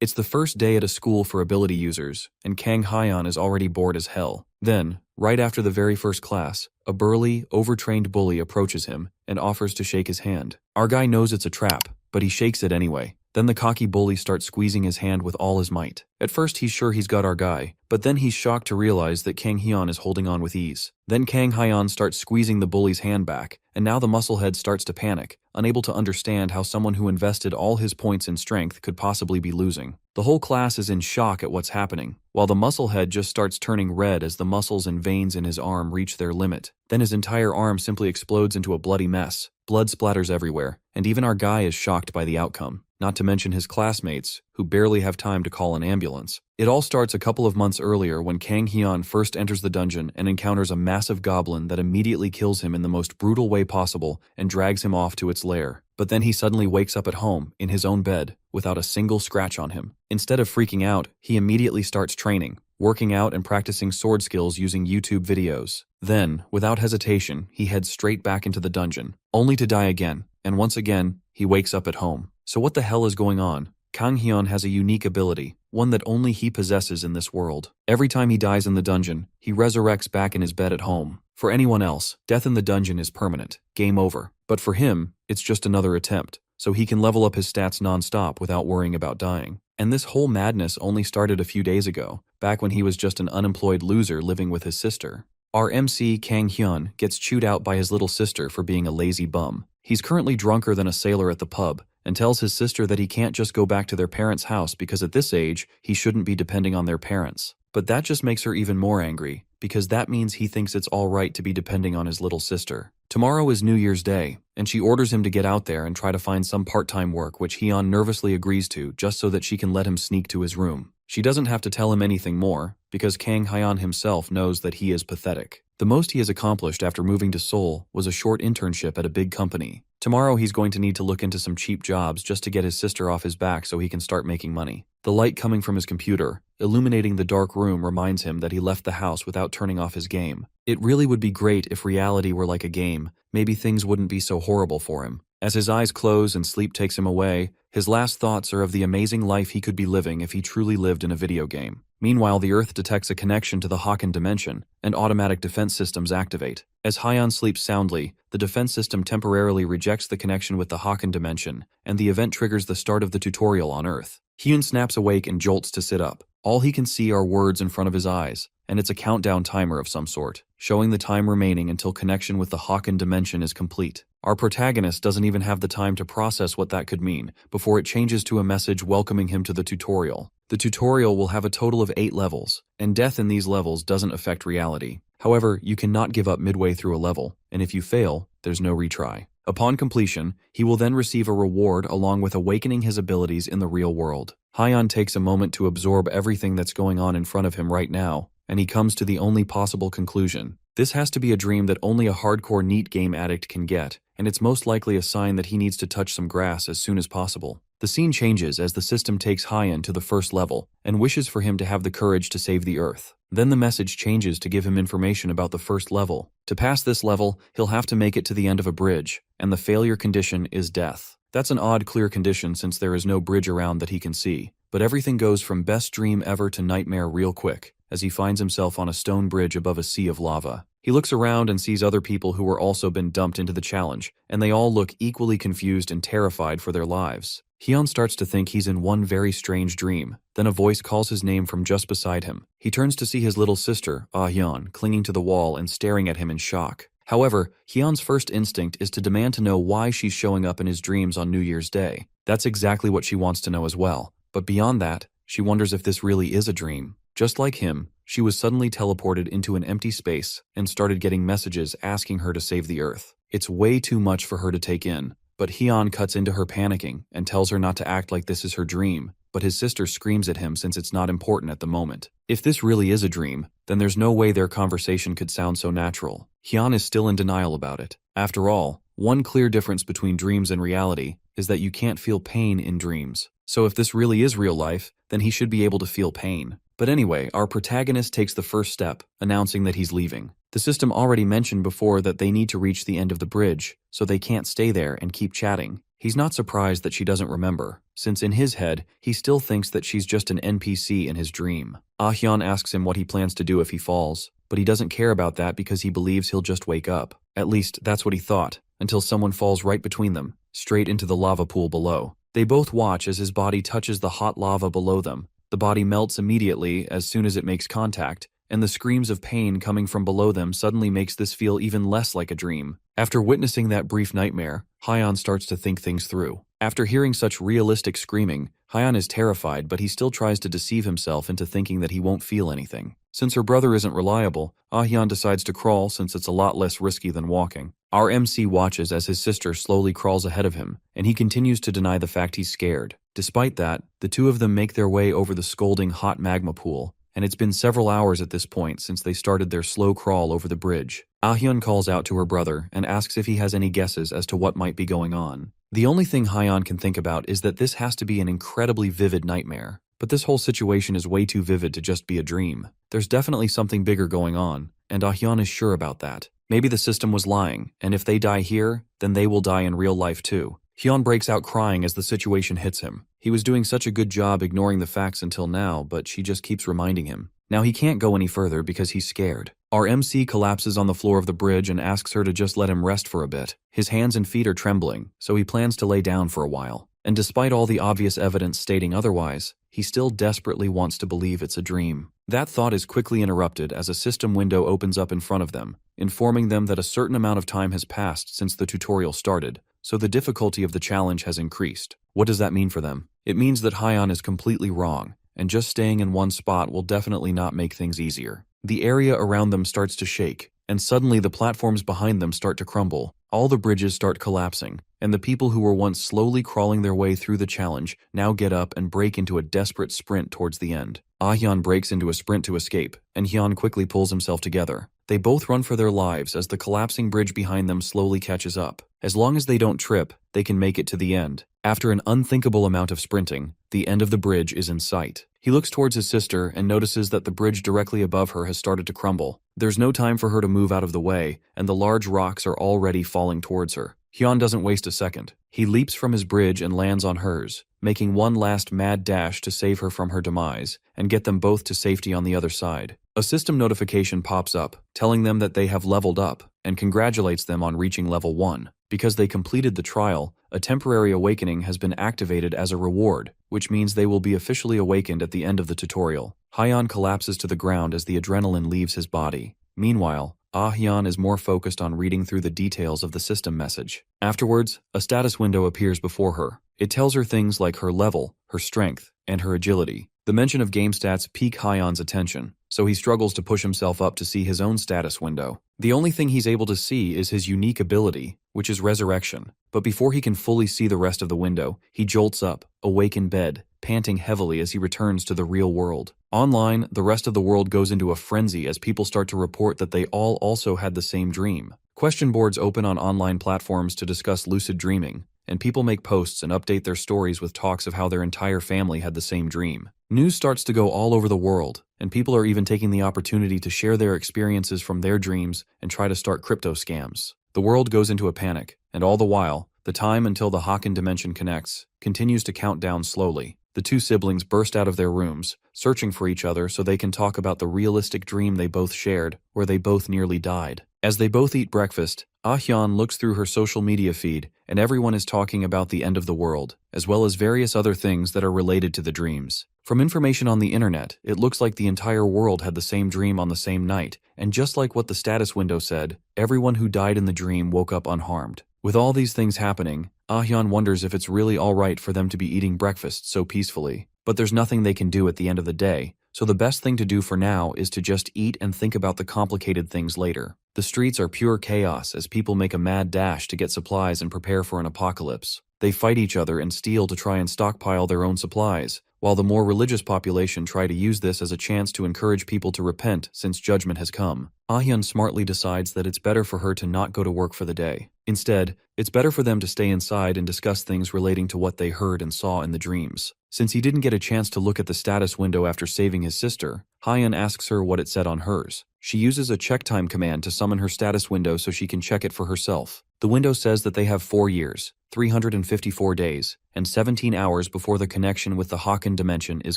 It's the first day at a school for ability users, and Kang Hyeon is already bored as hell. Then, right after the very first class, a burly, overtrained bully approaches him and offers to shake his hand. Our guy knows it's a trap, but he shakes it anyway. Then the cocky bully starts squeezing his hand with all his might. At first he's sure he's got our guy, but then he's shocked to realize that Kang Hyeon is holding on with ease. Then Kang Hyeon starts squeezing the bully's hand back, and now the musclehead starts to panic, unable to understand how someone who invested all his points in strength could possibly be losing. The whole class is in shock at what's happening, while the musclehead just starts turning red as the muscles and veins in his arm reach their limit. Then his entire arm simply explodes into a bloody mess. Blood splatters everywhere, and even our guy is shocked by the outcome, not to mention his classmates, who barely have time to call an ambulance. It all starts a couple of months earlier when Kang Hyeon first enters the dungeon and encounters a massive goblin that immediately kills him in the most brutal way possible and drags him off to its lair. But then he suddenly wakes up at home, in his own bed, without a single scratch on him. Instead of freaking out, he immediately starts training, working out and practicing sword skills using YouTube videos. Then, without hesitation, he heads straight back into the dungeon, only to die again, and once again, he wakes up at home. So what the hell is going on? Kang Hyeon has a unique ability, one that only he possesses in this world. Every time he dies in the dungeon, he resurrects back in his bed at home. For anyone else, death in the dungeon is permanent, game over. But for him, it's just another attempt, so he can level up his stats non-stop without worrying about dying. And this whole madness only started a few days ago, back when he was just an unemployed loser living with his sister. Our MC, Kang Hyeon, gets chewed out by his little sister for being a lazy bum. He's currently drunker than a sailor at the pub, and tells his sister that he can't just go back to their parents' house because at this age, he shouldn't be depending on their parents. But that just makes her even more angry, because that means he thinks it's all right to be depending on his little sister. Tomorrow is New Year's Day, and she orders him to get out there and try to find some part-time work which Hyeon nervously agrees to just so that she can let him sneak to his room. She doesn't have to tell him anything more, because Kang Hyeon himself knows that he is pathetic. The most he has accomplished after moving to Seoul was a short internship at a big company. Tomorrow he's going to need to look into some cheap jobs just to get his sister off his back so he can start making money. The light coming from his computer, illuminating the dark room, reminds him that he left the house without turning off his game. It really would be great if reality were like a game. Maybe things wouldn't be so horrible for him. As his eyes close and sleep takes him away, his last thoughts are of the amazing life he could be living if he truly lived in a video game. Meanwhile, the Earth detects a connection to the Haken dimension, and automatic defense systems activate. As Hyeon sleeps soundly, the defense system temporarily rejects the connection with the Haken dimension, and the event triggers the start of the tutorial on Earth. Hyun snaps awake and jolts to sit up. All he can see are words in front of his eyes, and it's a countdown timer of some sort, showing the time remaining until connection with the Haken dimension is complete. Our protagonist doesn't even have the time to process what that could mean before it changes to a message welcoming him to the tutorial. The tutorial will have a total of 8 levels, and death in these levels doesn't affect reality. However, you cannot give up midway through a level, and if you fail, there's no retry. Upon completion, he will then receive a reward along with awakening his abilities in the real world. Hyeon takes a moment to absorb everything that's going on in front of him right now, and he comes to the only possible conclusion. This has to be a dream that only a hardcore NEET game addict can get, and it's most likely a sign that he needs to touch some grass as soon as possible. The scene changes as the system takes Hyeon to the first level and wishes for him to have the courage to save the Earth. Then the message changes to give him information about the first level. To pass this level, he'll have to make it to the end of a bridge, and the failure condition is death. That's an odd clear condition since there is no bridge around that he can see, but everything goes from best dream ever to nightmare real quick, as he finds himself on a stone bridge above a sea of lava. He looks around and sees other people who were also been dumped into the challenge, and they all look equally confused and terrified for their lives. Hyeon starts to think he's in one very strange dream. Then a voice calls his name from just beside him. He turns to see his little sister, Ah-hyun, clinging to the wall and staring at him in shock. However, Hyeon's first instinct is to demand to know why she's showing up in his dreams on New Year's Day. That's exactly what she wants to know as well. But beyond that, she wonders if this really is a dream. Just like him, she was suddenly teleported into an empty space and started getting messages asking her to save the Earth. It's way too much for her to take in. But Hyeon cuts into her panicking and tells her not to act like this is her dream, but his sister screams at him since it's not important at the moment. If this really is a dream, then there's no way their conversation could sound so natural. Hyeon is still in denial about it. After all, one clear difference between dreams and reality is that you can't feel pain in dreams. So if this really is real life, then he should be able to feel pain. But anyway, our protagonist takes the first step, announcing that he's leaving. The system already mentioned before that they need to reach the end of the bridge, so they can't stay there and keep chatting. He's not surprised that she doesn't remember, since in his head, he still thinks that she's just an NPC in his dream. Ah-hyun asks him what he plans to do if he falls, but he doesn't care about that because he believes he'll just wake up. At least, that's what he thought, until someone falls right between them, straight into the lava pool below. They both watch as his body touches the hot lava below them. The body melts immediately as soon as it makes contact, and the screams of pain coming from below them suddenly makes this feel even less like a dream. After witnessing that brief nightmare, Hyun starts to think things through. After hearing such realistic screaming, Hyun is terrified, but he still tries to deceive himself into thinking that he won't feel anything. Since her brother isn't reliable, Ah-hyun decides to crawl since it's a lot less risky than walking. Our MC watches as his sister slowly crawls ahead of him, and he continues to deny the fact he's scared. Despite that, the two of them make their way over the scalding hot magma pool, and it's been several hours at this point since they started their slow crawl over the bridge. Ah-hyun calls out to her brother and asks if he has any guesses as to what might be going on. The only thing Hyun can think about is that this has to be an incredibly vivid nightmare. But this whole situation is way too vivid to just be a dream. There's definitely something bigger going on, and Ah-hyun is sure about that. Maybe the system was lying, and if they die here, then they will die in real life too. Hyun breaks out crying as the situation hits him. He was doing such a good job ignoring the facts until now, but she just keeps reminding him. Now he can't go any further because he's scared. Our MC collapses on the floor of the bridge and asks her to just let him rest for a bit. His hands and feet are trembling, so he plans to lay down for a while. And despite all the obvious evidence stating otherwise, he still desperately wants to believe it's a dream. That thought is quickly interrupted as a system window opens up in front of them, informing them that a certain amount of time has passed since the tutorial started, so the difficulty of the challenge has increased. What does that mean for them? It means that Hyun is completely wrong, and just staying in one spot will definitely not make things easier. The area around them starts to shake, and suddenly the platforms behind them start to crumble. All the bridges start collapsing, and the people who were once slowly crawling their way through the challenge now get up and break into a desperate sprint towards the end. Ah-hyun breaks into a sprint to escape, and Hyun quickly pulls himself together. They both run for their lives as the collapsing bridge behind them slowly catches up. As long as they don't trip, they can make it to the end. After an unthinkable amount of sprinting, the end of the bridge is in sight. He looks towards his sister and notices that the bridge directly above her has started to crumble. There's no time for her to move out of the way, and the large rocks are already falling towards her. Hyun doesn't waste a second. He leaps from his bridge and lands on hers, making one last mad dash to save her from her demise and get them both to safety on the other side. A system notification pops up, telling them that they have leveled up and congratulates them on reaching level 1. Because they completed the trial, a temporary awakening has been activated as a reward, which means they will be officially awakened at the end of the tutorial. Hyun collapses to the ground as the adrenaline leaves his body. Meanwhile, Ah-hyun is more focused on reading through the details of the system message. Afterwards, a status window appears before her. It tells her things like her level, her strength, and her agility. The mention of game stats pique Hyun's attention, so he struggles to push himself up to see his own status window. The only thing he's able to see is his unique ability, which is resurrection. But before he can fully see the rest of the window, he jolts up, awake in bed, panting heavily as he returns to the real world. Online, the rest of the world goes into a frenzy as people start to report that they all also had the same dream. Question boards open on online platforms to discuss lucid dreaming, and people make posts and update their stories with talks of how their entire family had the same dream. News starts to go all over the world, and people are even taking the opportunity to share their experiences from their dreams and try to start crypto scams. The world goes into a panic, and all the while, the time until the Haken dimension connects continues to count down slowly. The two siblings burst out of their rooms, searching for each other so they can talk about the realistic dream they both shared, where they both nearly died. As they both eat breakfast, Ah-hyun looks through her social media feed, and everyone is talking about the end of the world, as well as various other things that are related to the dreams. From information on the internet, it looks like the entire world had the same dream on the same night, and just like what the status window said, everyone who died in the dream woke up unharmed. With all these things happening, Ah-hyun wonders if it's really alright for them to be eating breakfast so peacefully. But there's nothing they can do at the end of the day, so the best thing to do for now is to just eat and think about the complicated things later. The streets are pure chaos as people make a mad dash to get supplies and prepare for an apocalypse. They fight each other and steal to try and stockpile their own supplies, while the more religious population try to use this as a chance to encourage people to repent since judgment has come. Ah-hyun smartly decides that it's better for her to not go to work for the day. Instead, it's better for them to stay inside and discuss things relating to what they heard and saw in the dreams. Since he didn't get a chance to look at the status window after saving his sister, Hyun asks her what it said on hers. She uses a check time command to summon her status window so she can check it for herself. The window says that they have 4 years, 354 days, and 17 hours before the connection with the Haken dimension is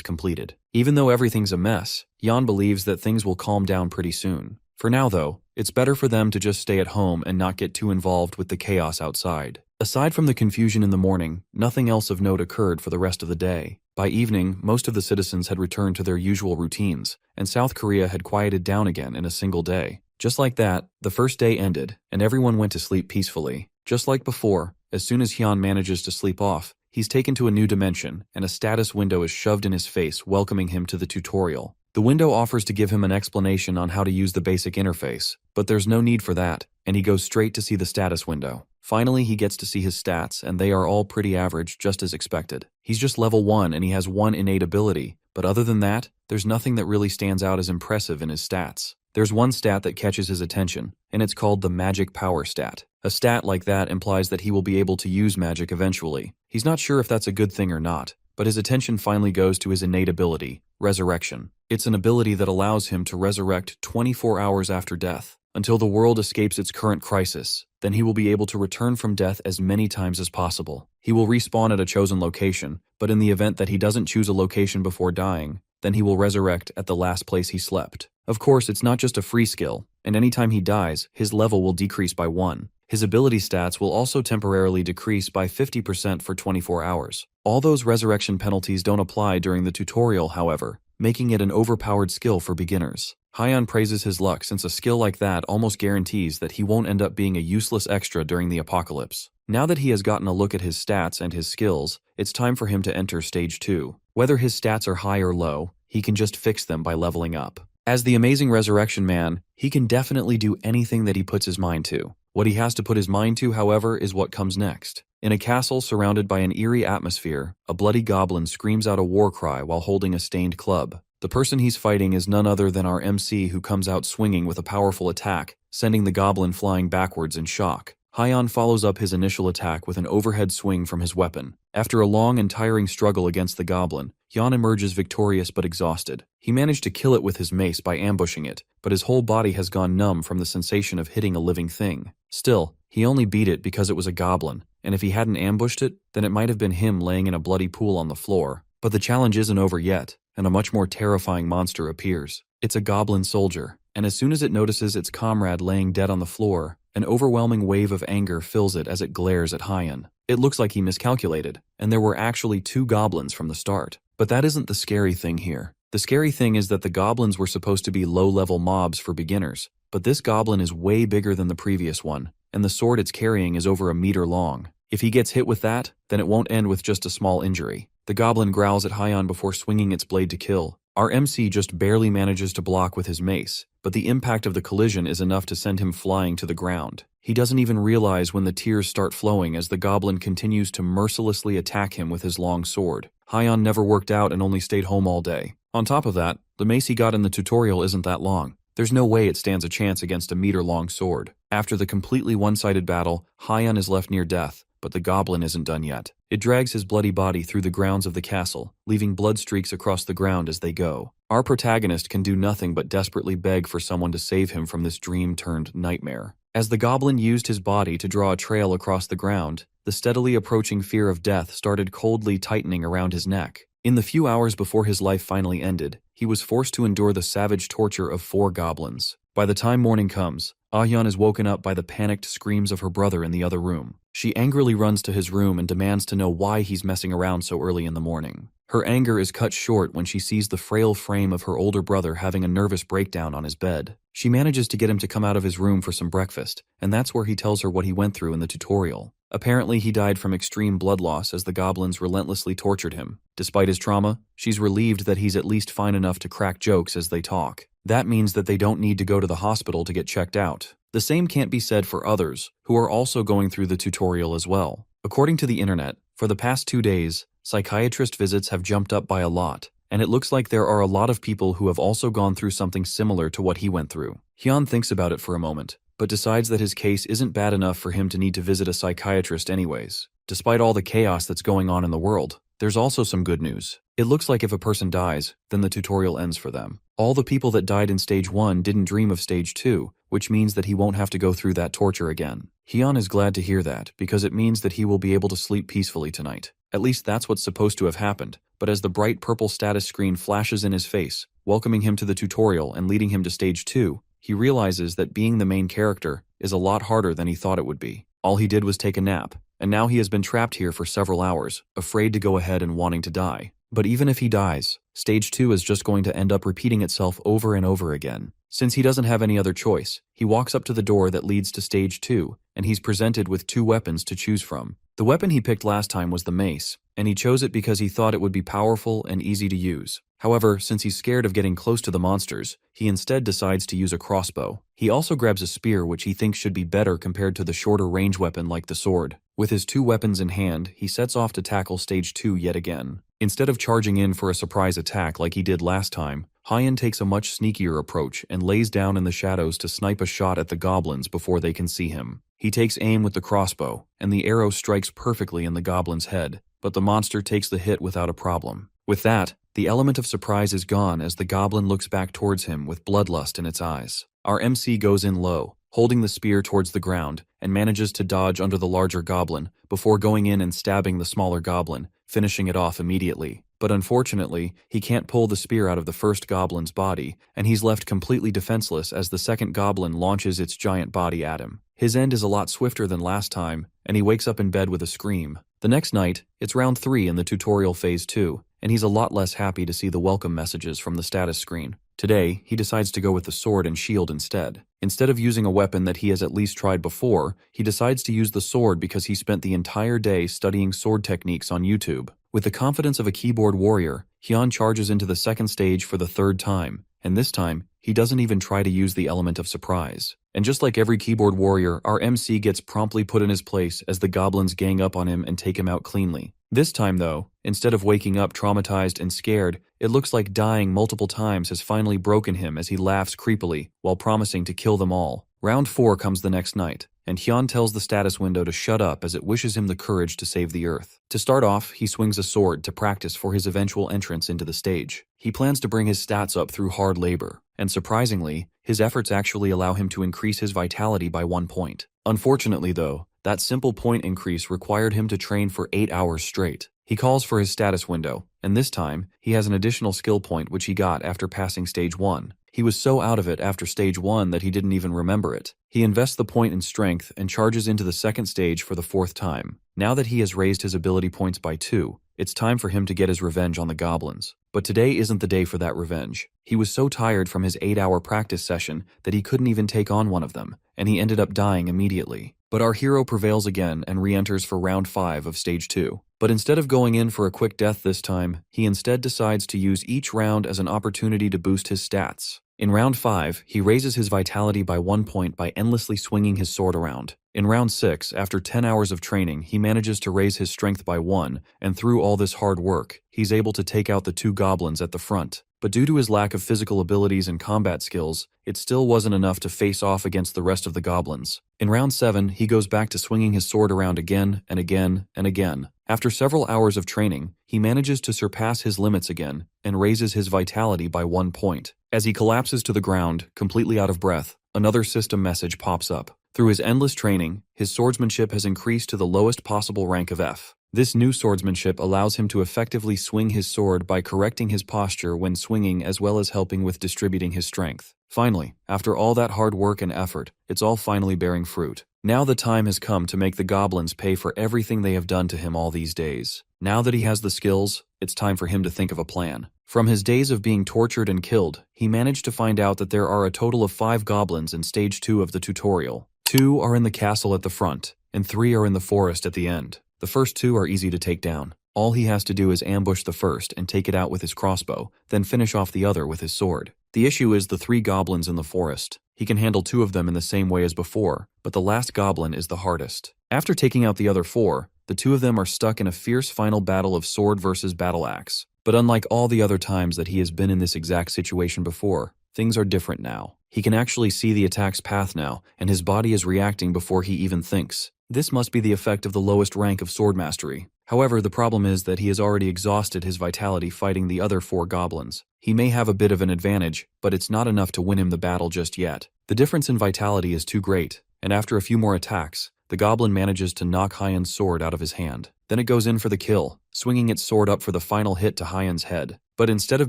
completed. Even though everything's a mess, Jan believes that things will calm down pretty soon. For now though, it's better for them to just stay at home and not get too involved with the chaos outside. Aside from the confusion in the morning, nothing else of note occurred for the rest of the day. By evening, most of the citizens had returned to their usual routines, and South Korea had quieted down again in a single day. Just like that, the first day ended, and everyone went to sleep peacefully. Just like before, as soon as Hyun manages to sleep off, he's taken to a new dimension, and a status window is shoved in his face, welcoming him to the tutorial. The window offers to give him an explanation on how to use the basic interface, but there's no need for that, and he goes straight to see the status window. Finally, he gets to see his stats, and they are all pretty average, just as expected. He's just level 1 and he has 1 innate ability, but other than that, there's nothing that really stands out as impressive in his stats. There's one stat that catches his attention, and it's called the magic power stat. A stat like that implies that he will be able to use magic eventually. He's not sure if that's a good thing or not, but his attention finally goes to his innate ability, resurrection. It's an ability that allows him to resurrect 24 hours after death, until the world escapes its current crisis. Then he will be able to return from death as many times as possible. He will respawn at a chosen location, but in the event that he doesn't choose a location before dying, then he will resurrect at the last place he slept. Of course, it's not just a free skill, and anytime he dies, his level will decrease by 1. His ability stats will also temporarily decrease by 50% for 24 hours. All those resurrection penalties don't apply during the tutorial, however, making it an overpowered skill for beginners. Hyun praises his luck since a skill like that almost guarantees that he won't end up being a useless extra during the apocalypse. Now that he has gotten a look at his stats and his skills, it's time for him to enter Stage 2. Whether his stats are high or low, he can just fix them by leveling up. As the amazing resurrection man, he can definitely do anything that he puts his mind to. What he has to put his mind to, however, is what comes next. In a castle surrounded by an eerie atmosphere, a bloody goblin screams out a war cry while holding a stained club. The person he's fighting is none other than our MC, who comes out swinging with a powerful attack, sending the goblin flying backwards in shock. Hyun follows up his initial attack with an overhead swing from his weapon. After a long and tiring struggle against the goblin, Hyun emerges victorious but exhausted. He managed to kill it with his mace by ambushing it, but his whole body has gone numb from the sensation of hitting a living thing. Still, he only beat it because it was a goblin, and if he hadn't ambushed it, then it might have been him laying in a bloody pool on the floor. But the challenge isn't over yet, and a much more terrifying monster appears. It's a goblin soldier, and as soon as it notices its comrade laying dead on the floor, an overwhelming wave of anger fills it as it glares at Hyun. It looks like he miscalculated, and there were actually 2 goblins from the start. But that isn't the scary thing here. The scary thing is that the goblins were supposed to be low-level mobs for beginners, but this goblin is way bigger than the previous one, and the sword it's carrying is over a meter long. If he gets hit with that, then it won't end with just a small injury. The goblin growls at Hyun before swinging its blade to kill. Our MC just barely manages to block with his mace, but the impact of the collision is enough to send him flying to the ground. He doesn't even realize when the tears start flowing as the goblin continues to mercilessly attack him with his long sword. Hyun never worked out and only stayed home all day. On top of that, the mace he got in the tutorial isn't that long. There's no way it stands a chance against a meter-long sword. After the completely one-sided battle, Hyun is left near death, but the goblin isn't done yet. It drags his bloody body through the grounds of the castle, leaving blood streaks across the ground as they go. Our protagonist can do nothing but desperately beg for someone to save him from this dream-turned-nightmare. As the goblin used his body to draw a trail across the ground, the steadily approaching fear of death started coldly tightening around his neck. In the few hours before his life finally ended, he was forced to endure the savage torture of 4 goblins. By the time morning comes, Ah-hyun is woken up by the panicked screams of her brother in the other room. She angrily runs to his room and demands to know why he's messing around so early in the morning. Her anger is cut short when she sees the frail frame of her older brother having a nervous breakdown on his bed. She manages to get him to come out of his room for some breakfast, and that's where he tells her what he went through in the tutorial. Apparently, he died from extreme blood loss as the goblins relentlessly tortured him. Despite his trauma, she's relieved that he's at least fine enough to crack jokes as they talk. That means that they don't need to go to the hospital to get checked out. The same can't be said for others, who are also going through the tutorial as well. According to the internet, for the past 2 days, psychiatrist visits have jumped up by a lot, and it looks like there are a lot of people who have also gone through something similar to what he went through. Hyun thinks about it for a moment, but decides that his case isn't bad enough for him to need to visit a psychiatrist anyways. Despite all the chaos that's going on in the world, there's also some good news. It looks like if a person dies, then the tutorial ends for them. All the people that died in Stage 1 didn't dream of Stage 2, which means that he won't have to go through that torture again. Hyun is glad to hear that, because it means that he will be able to sleep peacefully tonight. At least that's what's supposed to have happened, but as the bright purple status screen flashes in his face, welcoming him to the tutorial and leading him to stage 2, he realizes that being the main character is a lot harder than he thought it would be. All he did was take a nap, and now he has been trapped here for several hours, afraid to go ahead and wanting to die. But even if he dies, stage 2 is just going to end up repeating itself over and over again. Since he doesn't have any other choice, he walks up to the door that leads to stage 2, and he's presented with 2 weapons to choose from. The weapon he picked last time was the mace, and he chose it because he thought it would be powerful and easy to use. However, since he's scared of getting close to the monsters, he instead decides to use a crossbow. He also grabs a spear, which he thinks should be better compared to the shorter range weapon like the sword. With his 2 weapons in hand, he sets off to tackle stage 2 yet again. Instead of charging in for a surprise attack like he did last time, Hyun takes a much sneakier approach and lays down in the shadows to snipe a shot at the goblins before they can see him. He takes aim with the crossbow, and the arrow strikes perfectly in the goblin's head, but the monster takes the hit without a problem. With that, the element of surprise is gone as the goblin looks back towards him with bloodlust in its eyes. Our MC goes in low, holding the spear towards the ground, and manages to dodge under the larger goblin before going in and stabbing the smaller goblin, finishing it off immediately. But unfortunately, he can't pull the spear out of the first goblin's body, and he's left completely defenseless as the second goblin launches its giant body at him. His end is a lot swifter than last time, and he wakes up in bed with a scream. The next night, it's round 3 in the tutorial phase 2, and he's a lot less happy to see the welcome messages from the status screen. Today, he decides to go with the sword and shield instead. Instead of using a weapon that he has at least tried before, he decides to use the sword because he spent the entire day studying sword techniques on YouTube. With the confidence of a keyboard warrior, Hyun charges into the second stage for the 3rd time, and this time, he doesn't even try to use the element of surprise. And just like every keyboard warrior, our MC gets promptly put in his place as the goblins gang up on him and take him out cleanly. This time though, instead of waking up traumatized and scared, it looks like dying multiple times has finally broken him as he laughs creepily while promising to kill them all. Round 4 comes the next night, and Hyun tells the status window to shut up as it wishes him the courage to save the Earth. To start off, he swings a sword to practice for his eventual entrance into the stage. He plans to bring his stats up through hard labor, and surprisingly, his efforts actually allow him to increase his vitality by 1 point. Unfortunately though, that simple point increase required him to train for 8 hours straight. He calls for his status window, and this time, he has an additional skill point which he got after passing stage 1. He was so out of it after stage 1 that he didn't even remember it. He invests the point in strength and charges into the second stage for the 4th time. Now that he has raised his ability points by 2, it's time for him to get his revenge on the goblins. But today isn't the day for that revenge. He was so tired from his 8-hour practice session that he couldn't even take on one of them, and he ended up dying immediately. But our hero prevails again and re-enters for round 5 of stage 2. But instead of going in for a quick death this time, he instead decides to use each round as an opportunity to boost his stats. In round 5, he raises his vitality by 1 point by endlessly swinging his sword around. In round 6, after 10 hours of training, he manages to raise his strength by 1, and through all this hard work, he's able to take out the 2 goblins at the front. But due to his lack of physical abilities and combat skills, it still wasn't enough to face off against the rest of the goblins. In round 7, he goes back to swinging his sword around again and again and again. After several hours of training, he manages to surpass his limits again and raises his vitality by 1 point. As he collapses to the ground, completely out of breath, another system message pops up. Through his endless training, his swordsmanship has increased to the lowest possible rank of F. This new swordsmanship allows him to effectively swing his sword by correcting his posture when swinging as well as helping with distributing his strength. Finally, after all that hard work and effort, it's all finally bearing fruit. Now the time has come to make the goblins pay for everything they have done to him all these days. Now that he has the skills, it's time for him to think of a plan. From his days of being tortured and killed, he managed to find out that there are a total of 5 goblins in stage 2 of the tutorial. 2 are in the castle at the front, and 3 are in the forest at the end. The first 2 are easy to take down. All he has to do is ambush the first and take it out with his crossbow, then finish off the other with his sword. The issue is the 3 goblins in the forest. He can handle 2 of them in the same way as before, but the last goblin is the hardest. After taking out the other 4, the 2 of them are stuck in a fierce final battle of sword versus battle axe. But unlike all the other times that he has been in this exact situation before, things are different now. He can actually see the attack's path now, and his body is reacting before he even thinks. This must be the effect of the lowest rank of sword mastery. However, the problem is that he has already exhausted his vitality fighting the other 4 goblins. He may have a bit of an advantage, but it's not enough to win him the battle just yet. The difference in vitality is too great, and after a few more attacks, the goblin manages to knock Hyan's sword out of his hand. Then it goes in for the kill, swinging its sword up for the final hit to Hyan's head. But instead of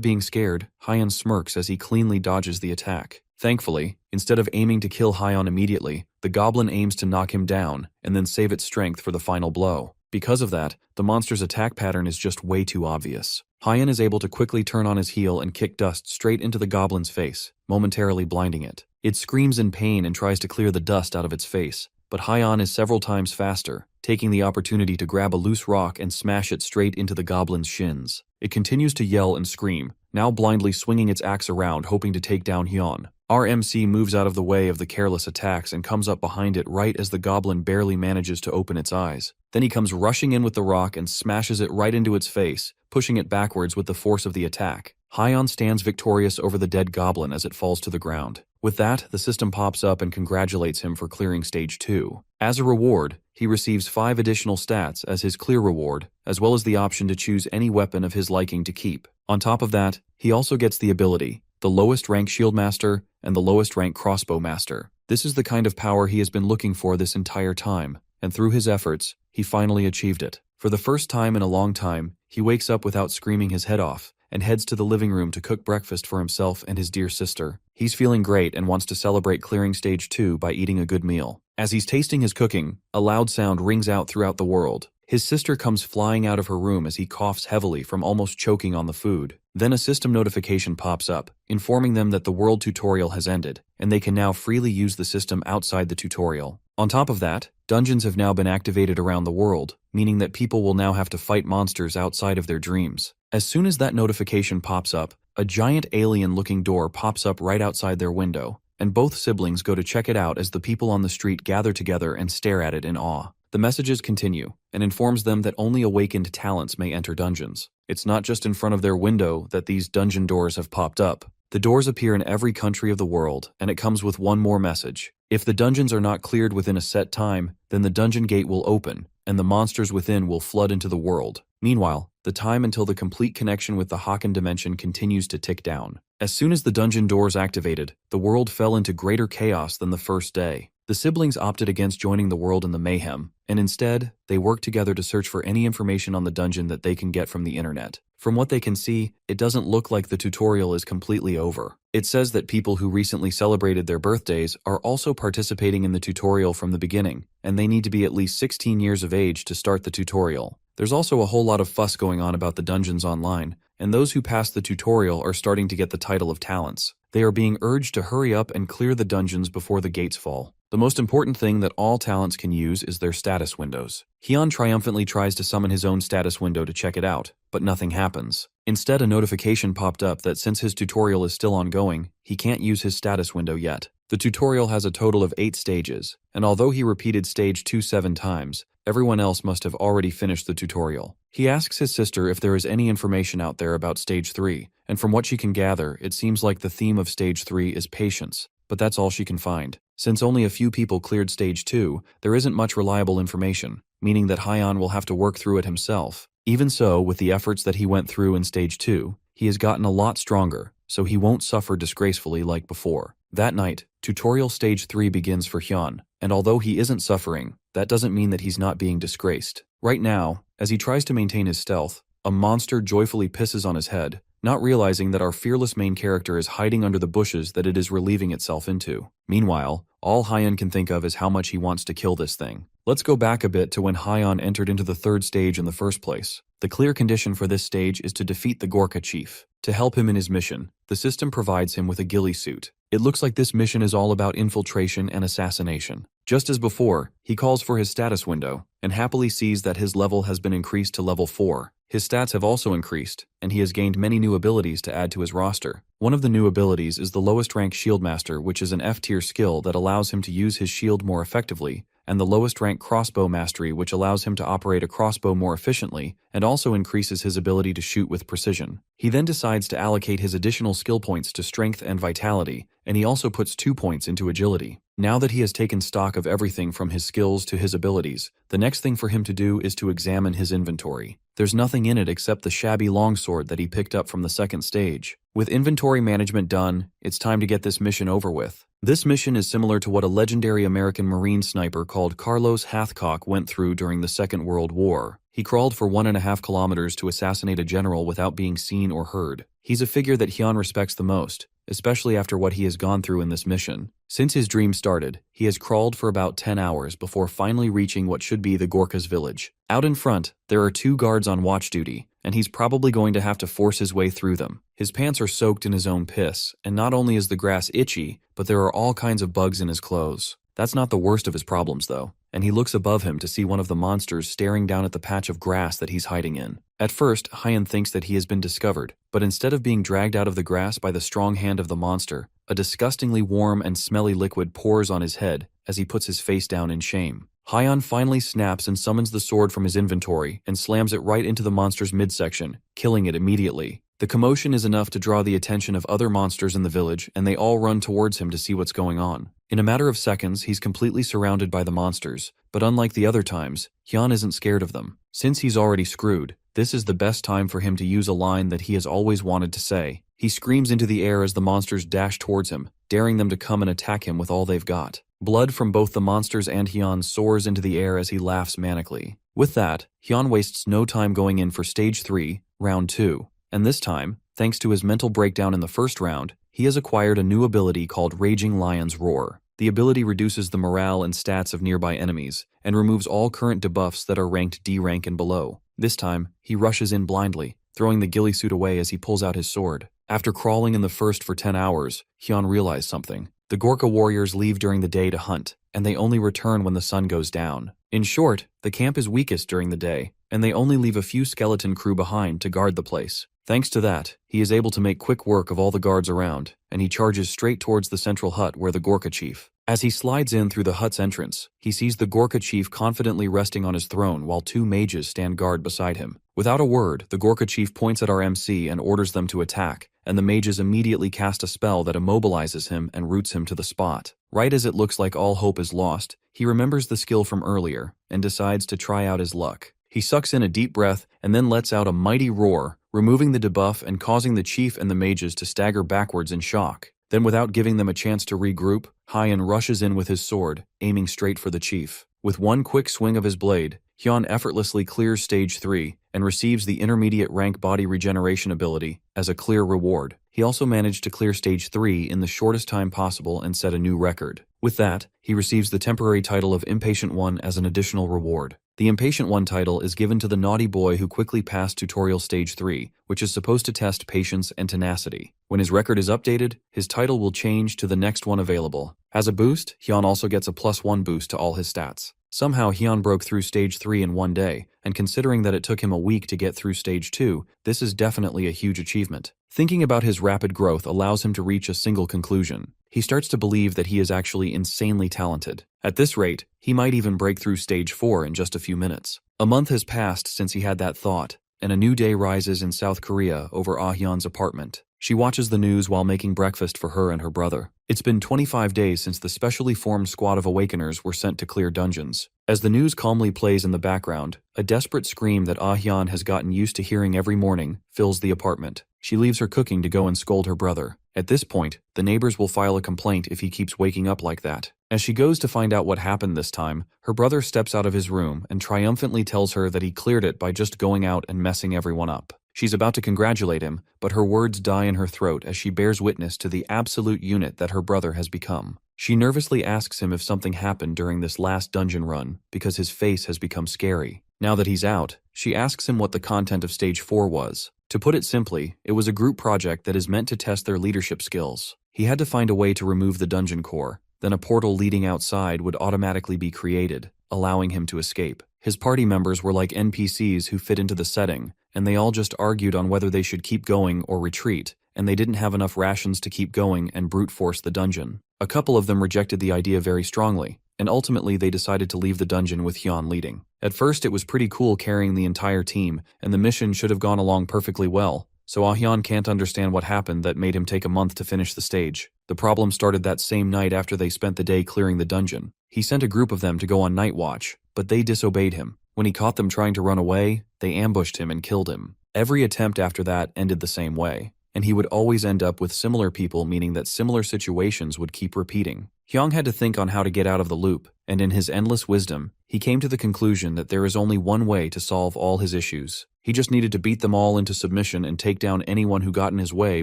being scared, Hyan smirks as he cleanly dodges the attack. Thankfully, instead of aiming to kill Hyan immediately, the goblin aims to knock him down and then save its strength for the final blow. Because of that, the monster's attack pattern is just way too obvious. Hyan is able to quickly turn on his heel and kick dust straight into the goblin's face, momentarily blinding it. It screams in pain and tries to clear the dust out of its face, but Hyan is several times faster, taking the opportunity to grab a loose rock and smash it straight into the goblin's shins. It continues to yell and scream, now blindly swinging its axe around hoping to take down Hyan. RMC moves out of the way of the careless attacks and comes up behind it right as the goblin barely manages to open its eyes. Then he comes rushing in with the rock and smashes it right into its face, pushing it backwards with the force of the attack. Hyan stands victorious over the dead goblin as it falls to the ground. With that, the system pops up and congratulates him for clearing Stage 2. As a reward, he receives 5 additional stats as his clear reward, as well as the option to choose any weapon of his liking to keep. On top of that, he also gets the ability, the lowest rank shield master and the lowest rank crossbow master. This is the kind of power he has been looking for this entire time, and through his efforts, he finally achieved it. For the first time in a long time, he wakes up without screaming his head off, and heads to the living room to cook breakfast for himself and his dear sister. He's feeling great and wants to celebrate clearing Stage 2 by eating a good meal. As he's tasting his cooking, a loud sound rings out throughout the world. His sister comes flying out of her room as he coughs heavily from almost choking on the food. Then a system notification pops up, informing them that the world tutorial has ended, and they can now freely use the system outside the tutorial. On top of that, dungeons have now been activated around the world, meaning that people will now have to fight monsters outside of their dreams. As soon as that notification pops up, a giant alien-looking door pops up right outside their window, and both siblings go to check it out as the people on the street gather together and stare at it in awe. The messages continue, and informs them that only awakened talents may enter dungeons. It's not just in front of their window that these dungeon doors have popped up. The doors appear in every country of the world, and it comes with one more message. If the dungeons are not cleared within a set time, then the dungeon gate will open, and the monsters within will flood into the world. Meanwhile, the time until the complete connection with the Haken dimension continues to tick down. As soon as the dungeon doors activated, the world fell into greater chaos than the first day. The siblings opted against joining the world in the mayhem, and instead, they work together to search for any information on the dungeon that they can get from the internet. From what they can see, it doesn't look like the tutorial is completely over. It says that people who recently celebrated their birthdays are also participating in the tutorial from the beginning, and they need to be at least 16 years of age to start the tutorial. There's also a whole lot of fuss going on about the dungeons online, and those who pass the tutorial are starting to get the title of talents. They are being urged to hurry up and clear the dungeons before the gates fall. The most important thing that all talents can use is their status windows. Hyan triumphantly tries to summon his own status window to check it out, but nothing happens. Instead, a notification popped up that since his tutorial is still ongoing, he can't use his status window yet. The tutorial has a total of 8 stages, and although he repeated stage 2 7 times, everyone else must have already finished the tutorial. He asks his sister if there is any information out there about stage 3, and from what she can gather, it seems like the theme of stage 3 is patience, but that's all she can find. Since only a few people cleared stage 2, there isn't much reliable information, meaning that Hyan will have to work through it himself. Even so, with the efforts that he went through in stage 2, he has gotten a lot stronger, so he won't suffer disgracefully like before. That night, tutorial stage 3 begins for Hyan, and although he isn't suffering, that doesn't mean that he's not being disgraced. Right now, as he tries to maintain his stealth, a monster joyfully pisses on his head, not realizing that our fearless main character is hiding under the bushes that it is relieving itself into. Meanwhile, all Hyan can think of is how much he wants to kill this thing. Let's go back a bit to when Hyan entered into the 3rd stage in the first place. The clear condition for this stage is to defeat the Gorka chief. To help him in his mission, the system provides him with a ghillie suit. It looks like this mission is all about infiltration and assassination. Just as before, he calls for his status window, and happily sees that his level has been increased to level 4. His stats have also increased, and he has gained many new abilities to add to his roster. One of the new abilities is the lowest rank shield master, which is an F-tier skill that allows him to use his shield more effectively, and the lowest rank crossbow mastery, which allows him to operate a crossbow more efficiently and also increases his ability to shoot with precision. He then decides to allocate his additional skill points to strength and vitality, and he also puts 2 points into agility. Now that he has taken stock of everything from his skills to his abilities, the next thing for him to do is to examine his inventory. There's nothing in it except the shabby longsword that he picked up from the second stage. With inventory management done, it's time to get this mission over with. This mission is similar to what a legendary American Marine sniper called Carlos Hathcock went through during the Second World War. He crawled for 1.5 kilometers to assassinate a general without being seen or heard. He's a figure that Hyun respects the most, especially after what he has gone through in this mission. Since his dream started, he has crawled for about 10 hours before finally reaching what should be the Gorkhas' village. Out in front, there are 2 guards on watch duty, and he's probably going to have to force his way through them. His pants are soaked in his own piss, and not only is the grass itchy, but there are all kinds of bugs in his clothes. That's not the worst of his problems, though, and he looks above him to see one of the monsters staring down at the patch of grass that he's hiding in. At first, Hyun thinks that he has been discovered, but instead of being dragged out of the grass by the strong hand of the monster, a disgustingly warm and smelly liquid pours on his head as he puts his face down in shame. Hyun finally snaps and summons the sword from his inventory and slams it right into the monster's midsection, killing it immediately. The commotion is enough to draw the attention of other monsters in the village, and they all run towards him to see what's going on. In a matter of seconds, he's completely surrounded by the monsters, but unlike the other times, Hyun isn't scared of them. Since he's already screwed, this is the best time for him to use a line that he has always wanted to say. He screams into the air as the monsters dash towards him, daring them to come and attack him with all they've got. Blood from both the monsters and Hyun soars into the air as he laughs manically. With that, Hyun wastes no time going in for Stage 3, Round 2. And this time, thanks to his mental breakdown in the first round, he has acquired a new ability called Raging Lion's Roar. The ability reduces the morale and stats of nearby enemies, and removes all current debuffs that are ranked D rank and below. This time, he rushes in blindly, throwing the ghillie suit away as he pulls out his sword. After crawling in the first for 10 hours, Hyun realized something. The Gorkha warriors leave during the day to hunt, and they only return when the sun goes down. In short, the camp is weakest during the day, and they only leave a few skeleton crew behind to guard the place. Thanks to that, he is able to make quick work of all the guards around, and he charges straight towards the central hut where the Gorkha chief. As he slides in through the hut's entrance, he sees the Gorkha chief confidently resting on his throne while 2 mages stand guard beside him. Without a word, the Gorkha chief points at our MC and orders them to attack, and the mages immediately cast a spell that immobilizes him and roots him to the spot. Right as it looks like all hope is lost, he remembers the skill from earlier and decides to try out his luck. He sucks in a deep breath and then lets out a mighty roar, removing the debuff and causing the chief and the mages to stagger backwards in shock. Then, without giving them a chance to regroup, Hyun rushes in with his sword, aiming straight for the chief. With one quick swing of his blade, Hyun effortlessly clears Stage 3 and receives the intermediate rank body regeneration ability as a clear reward. He also managed to clear Stage 3 in the shortest time possible and set a new record. With that, he receives the temporary title of Impatient One as an additional reward. The Impatient One title is given to the naughty boy who quickly passed Tutorial Stage 3, which is supposed to test patience and tenacity. When his record is updated, his title will change to the next one available. As a boost, Hyun also gets a +1 boost to all his stats. Somehow Hyun broke through Stage 3 in one day, and considering that it took him a week to get through Stage 2, this is definitely a huge achievement. Thinking about his rapid growth allows him to reach a single conclusion. He starts to believe that he is actually insanely talented. At this rate, he might even break through Stage 4 in just a few minutes. A month has passed since he had that thought, and a new day rises in South Korea over Ah Hyun's apartment. She watches the news while making breakfast for her and her brother. It's been 25 days since the specially formed squad of awakeners were sent to clear dungeons. As the news calmly plays in the background, a desperate scream that Ah Hyun has gotten used to hearing every morning fills the apartment. She leaves her cooking to go and scold her brother. At this point, the neighbors will file a complaint if he keeps waking up like that. As she goes to find out what happened this time, her brother steps out of his room and triumphantly tells her that he cleared it by just going out and messing everyone up. She's about to congratulate him, but her words die in her throat as she bears witness to the absolute unit that her brother has become. She nervously asks him if something happened during this last dungeon run, because his face has become scary. Now that he's out, she asks him what the content of Stage 4 was. To put it simply, it was a group project that is meant to test their leadership skills. He had to find a way to remove the dungeon core, then a portal leading outside would automatically be created, allowing him to escape. His party members were like NPCs who fit into the setting, and they all just argued on whether they should keep going or retreat, and they didn't have enough rations to keep going and brute force the dungeon. A couple of them rejected the idea very strongly, and ultimately they decided to leave the dungeon with Hyun leading. At first it was pretty cool carrying the entire team, and the mission should have gone along perfectly well, so Ah Hyun can't understand what happened that made him take a month to finish the stage. The problem started that same night after they spent the day clearing the dungeon. He sent a group of them to go on night watch, but they disobeyed him. When he caught them trying to run away, they ambushed him and killed him. Every attempt after that ended the same way, and he would always end up with similar people, meaning that similar situations would keep repeating. Hyung had to think on how to get out of the loop, and in his endless wisdom, he came to the conclusion that there is only one way to solve all his issues. He just needed to beat them all into submission and take down anyone who got in his way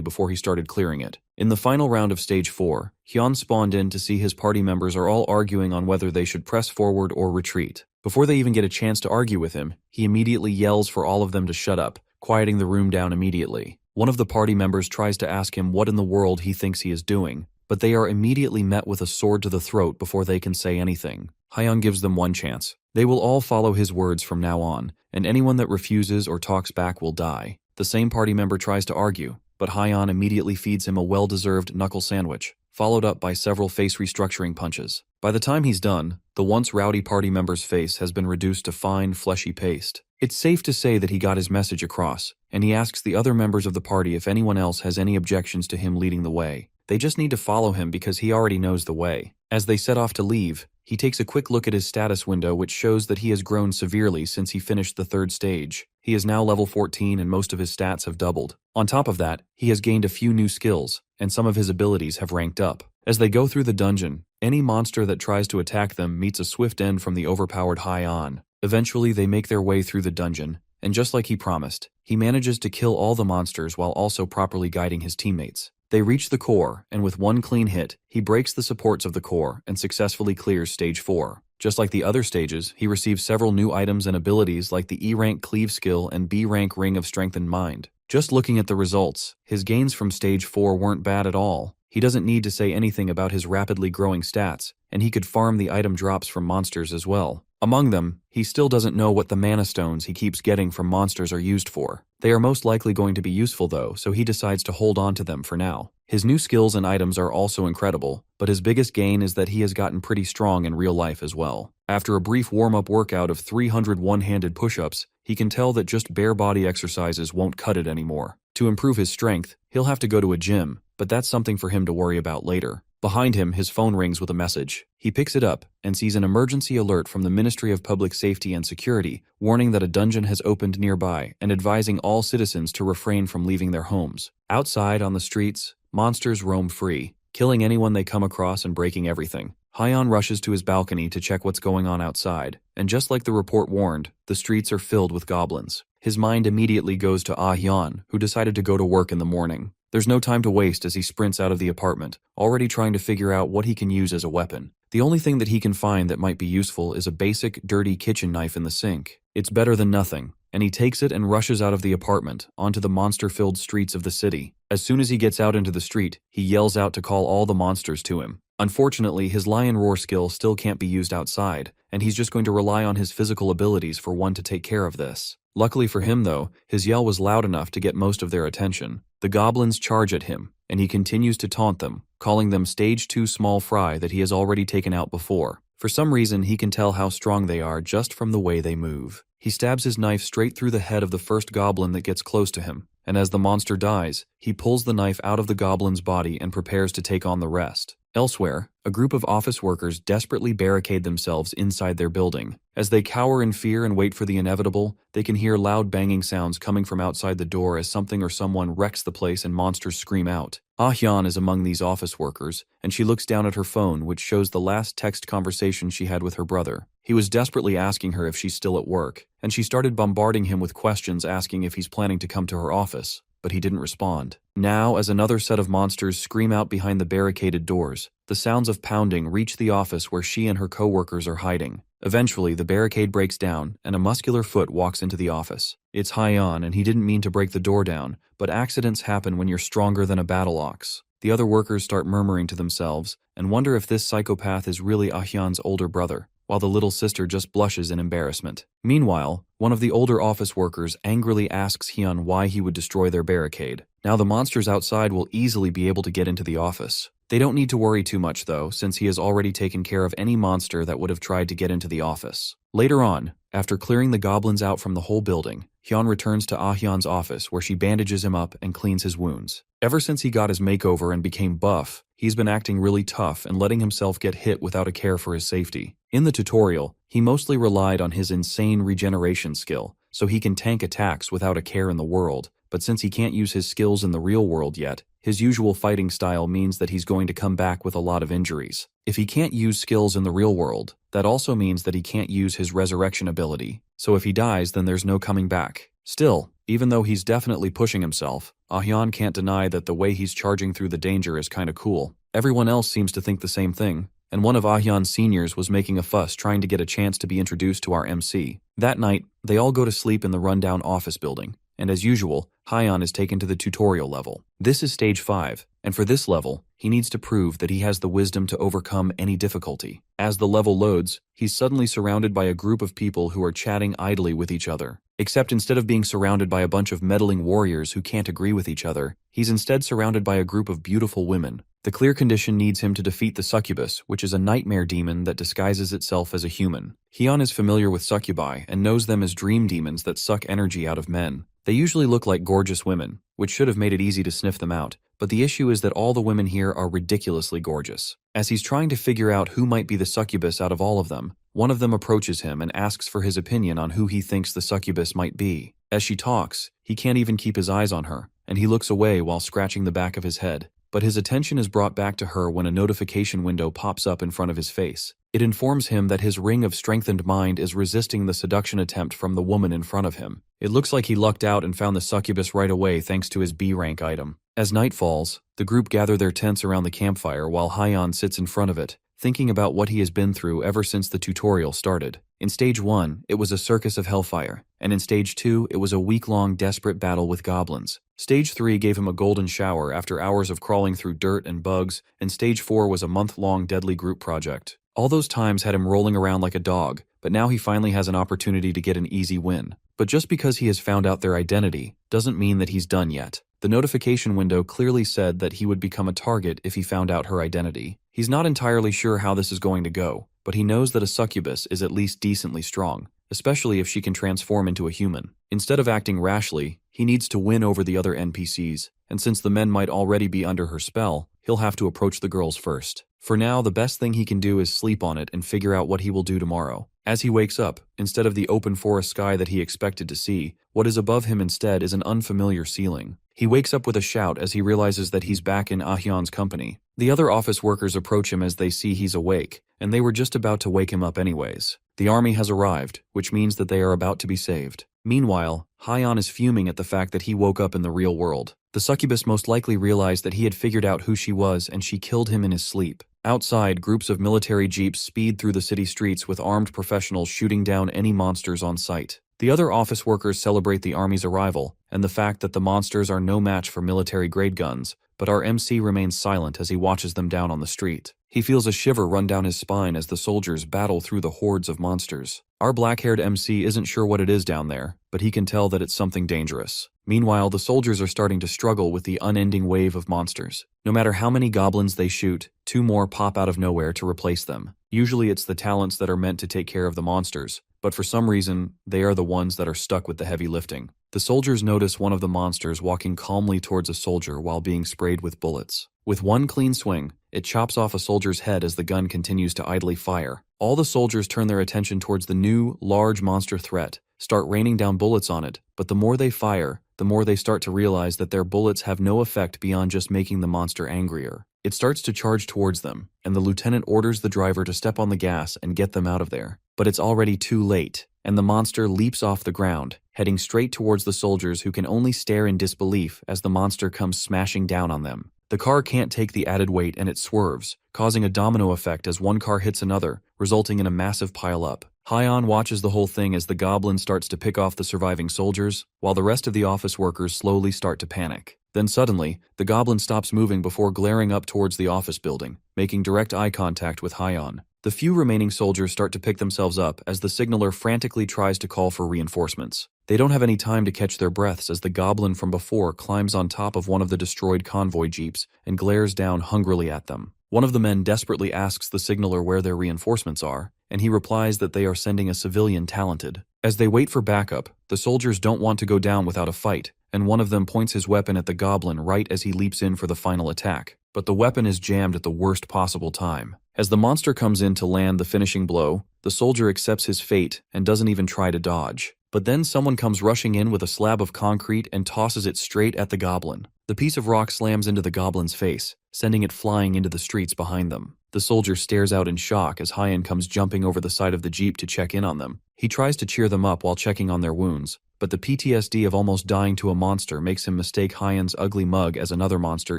before he started clearing it. In the final round of Stage 4, Hyun spawned in to see his party members are all arguing on whether they should press forward or retreat. Before they even get a chance to argue with him, he immediately yells for all of them to shut up, quieting the room down immediately. One of the party members tries to ask him what in the world he thinks he is doing, but they are immediately met with a sword to the throat before they can say anything. Hyun gives them one chance. They will all follow his words from now on, and anyone that refuses or talks back will die. The same party member tries to argue, but Hyun immediately feeds him a well-deserved knuckle sandwich, followed up by several face restructuring punches. By the time he's done, the once rowdy party member's face has been reduced to fine, fleshy paste. It's safe to say that he got his message across, and he asks the other members of the party if anyone else has any objections to him leading the way. They just need to follow him because he already knows the way. As they set off to leave, he takes a quick look at his status window, which shows that he has grown severely since he finished the 3rd stage. He is now level 14 and most of his stats have doubled. On top of that, he has gained a few new skills, and some of his abilities have ranked up. As they go through the dungeon, any monster that tries to attack them meets a swift end from the overpowered Hyun. Eventually, they make their way through the dungeon, and just like he promised, he manages to kill all the monsters while also properly guiding his teammates. They reach the core, and with one clean hit, he breaks the supports of the core and successfully clears Stage 4. Just like the other stages, he receives several new items and abilities like the E-rank Cleave skill and B-rank Ring of Strengthened Mind. Just looking at the results, his gains from Stage 4 weren't bad at all. He doesn't need to say anything about his rapidly growing stats, and he could farm the item drops from monsters as well. Among them, he still doesn't know what the mana stones he keeps getting from monsters are used for. They are most likely going to be useful though, so he decides to hold on to them for now. His new skills and items are also incredible, but his biggest gain is that he has gotten pretty strong in real life as well. After a brief warm-up workout of 300 one-handed push-ups, he can tell that just bare body exercises won't cut it anymore. To improve his strength, he'll have to go to a gym, but that's something for him to worry about later. Behind him, his phone rings with a message. He picks it up and sees an emergency alert from the Ministry of Public Safety and Security, warning that a dungeon has opened nearby and advising all citizens to refrain from leaving their homes. Outside on the streets, monsters roam free, killing anyone they come across and breaking everything. Hyun rushes to his balcony to check what's going on outside, and just like the report warned, the streets are filled with goblins. His mind immediately goes to Hyun, who decided to go to work in the morning. There's no time to waste as he sprints out of the apartment, already trying to figure out what he can use as a weapon. The only thing that he can find that might be useful is a basic, dirty kitchen knife in the sink. It's better than nothing, and he takes it and rushes out of the apartment, onto the monster-filled streets of the city. As soon as he gets out into the street, he yells out to call all the monsters to him. Unfortunately, his lion roar skill still can't be used outside, and he's just going to rely on his physical abilities for one to take care of this. Luckily for him though, his yell was loud enough to get most of their attention. The goblins charge at him, and he continues to taunt them, calling them Stage 2 small fry that he has already taken out before. For some reason, he can tell how strong they are just from the way they move. He stabs his knife straight through the head of the first goblin that gets close to him, and as the monster dies, he pulls the knife out of the goblin's body and prepares to take on the rest. Elsewhere, a group of office workers desperately barricade themselves inside their building. As they cower in fear and wait for the inevitable, they can hear loud banging sounds coming from outside the door as something or someone wrecks the place and monsters scream out. Hyun is among these office workers, and she looks down at her phone, which shows the last text conversation she had with her brother. He was desperately asking her if she's still at work, and she started bombarding him with questions asking if he's planning to come to her office, but he didn't respond. Now, as another set of monsters scream out behind the barricaded doors, the sounds of pounding reach the office where she and her co-workers are hiding. Eventually, the barricade breaks down, and a muscular foot walks into the office. It's Hyun, and he didn't mean to break the door down, but accidents happen when you're stronger than a battle ox. The other workers start murmuring to themselves, and wonder if this psychopath is really Hyun's older brother, while the little sister just blushes in embarrassment. Meanwhile, one of the older office workers angrily asks Hyun why he would destroy their barricade. Now the monsters outside will easily be able to get into the office. They don't need to worry too much though, since he has already taken care of any monster that would have tried to get into the office. Later on, after clearing the goblins out from the whole building, Hyun returns to Hyun's office where she bandages him up and cleans his wounds. Ever since he got his makeover and became buff, he's been acting really tough and letting himself get hit without a care for his safety. In the tutorial, he mostly relied on his insane regeneration skill, so he can tank attacks without a care in the world, but since he can't use his skills in the real world yet, his usual fighting style means that he's going to come back with a lot of injuries. If he can't use skills in the real world, that also means that he can't use his resurrection ability, so if he dies then there's no coming back. Still, even though he's definitely pushing himself, Ahyan can't deny that the way he's charging through the danger is kinda cool. Everyone else seems to think the same thing, and one of Ahyan's seniors was making a fuss trying to get a chance to be introduced to our MC. That night, they all go to sleep in the rundown office building, and as usual, Ahyan is taken to the tutorial level. This is stage 5, and for this level, he needs to prove that he has the wisdom to overcome any difficulty. As the level loads, he's suddenly surrounded by a group of people who are chatting idly with each other. Except instead of being surrounded by a bunch of meddling warriors who can't agree with each other, he's instead surrounded by a group of beautiful women. The clear condition needs him to defeat the succubus, which is a nightmare demon that disguises itself as a human. Hyan is familiar with succubi and knows them as dream demons that suck energy out of men. They usually look like gorgeous women, which should have made it easy to sniff them out, but the issue is that all the women here are ridiculously gorgeous. As he's trying to figure out who might be the succubus out of all of them, one of them approaches him and asks for his opinion on who he thinks the succubus might be. As she talks, he can't even keep his eyes on her, and he looks away while scratching the back of his head. But his attention is brought back to her when a notification window pops up in front of his face. It informs him that his ring of strengthened mind is resisting the seduction attempt from the woman in front of him. It looks like he lucked out and found the succubus right away thanks to his B-rank item. As night falls, the group gather their tents around the campfire while Ahyan sits in front of it, thinking about what he has been through ever since the tutorial started. In Stage 1, it was a circus of hellfire, and in Stage 2, it was a week-long desperate battle with goblins. Stage 3 gave him a golden shower after hours of crawling through dirt and bugs, and Stage 4 was a month-long deadly group project. All those times had him rolling around like a dog, but now he finally has an opportunity to get an easy win. But just because he has found out their identity doesn't mean that he's done yet. The notification window clearly said that he would become a target if he found out her identity. He's not entirely sure how this is going to go, but he knows that a succubus is at least decently strong, especially if she can transform into a human. Instead of acting rashly, he needs to win over the other NPCs, and since the men might already be under her spell, he'll have to approach the girls first. For now, the best thing he can do is sleep on it and figure out what he will do tomorrow. As he wakes up, instead of the open forest sky that he expected to see, what is above him instead is an unfamiliar ceiling. He wakes up with a shout as he realizes that he's back in Ahyan's company. The other office workers approach him as they see he's awake, and they were just about to wake him up anyways. The army has arrived, which means that they are about to be saved. Meanwhile, Ahyan is fuming at the fact that he woke up in the real world. The succubus most likely realized that he had figured out who she was and she killed him in his sleep. Outside, groups of military jeeps speed through the city streets with armed professionals shooting down any monsters on sight. The other office workers celebrate the army's arrival and the fact that the monsters are no match for military-grade guns, but our MC remains silent as he watches them down on the street. He feels a shiver run down his spine as the soldiers battle through the hordes of monsters. Our black-haired MC isn't sure what it is down there, but he can tell that it's something dangerous. Meanwhile, the soldiers are starting to struggle with the unending wave of monsters. No matter how many goblins they shoot, 2 more pop out of nowhere to replace them. Usually it's the talents that are meant to take care of the monsters, but for some reason, they are the ones that are stuck with the heavy lifting. The soldiers notice one of the monsters walking calmly towards a soldier while being sprayed with bullets. With one clean swing, it chops off a soldier's head as the gun continues to idly fire. All the soldiers turn their attention towards the new, large monster threat, start raining down bullets on it, but the more they fire, the more they start to realize that their bullets have no effect beyond just making the monster angrier. It starts to charge towards them, and the lieutenant orders the driver to step on the gas and get them out of there. But it's already too late, and the monster leaps off the ground, heading straight towards the soldiers who can only stare in disbelief as the monster comes smashing down on them. The car can't take the added weight and it swerves, causing a domino effect as one car hits another, resulting in a massive pile-up. Ahyan watches the whole thing as the goblin starts to pick off the surviving soldiers, while the rest of the office workers slowly start to panic. Then suddenly, the goblin stops moving before glaring up towards the office building, making direct eye contact with Ahyan. The few remaining soldiers start to pick themselves up as the signaler frantically tries to call for reinforcements. They don't have any time to catch their breaths as the goblin from before climbs on top of one of the destroyed convoy jeeps and glares down hungrily at them. One of the men desperately asks the signaler where their reinforcements are, and he replies that they are sending a civilian talented. As they wait for backup, the soldiers don't want to go down without a fight, and one of them points his weapon at the goblin right as he leaps in for the final attack. but the weapon is jammed at the worst possible time. As the monster comes in to land the finishing blow, the soldier accepts his fate and doesn't even try to dodge. But then someone comes rushing in with a slab of concrete and tosses it straight at the goblin. The piece of rock slams into the goblin's face, sending it flying into the streets behind them. The soldier stares out in shock as Hyan comes jumping over the side of the jeep to check in on them. He tries to cheer them up while checking on their wounds, but the PTSD of almost dying to a monster makes him mistake Hyan's ugly mug as another monster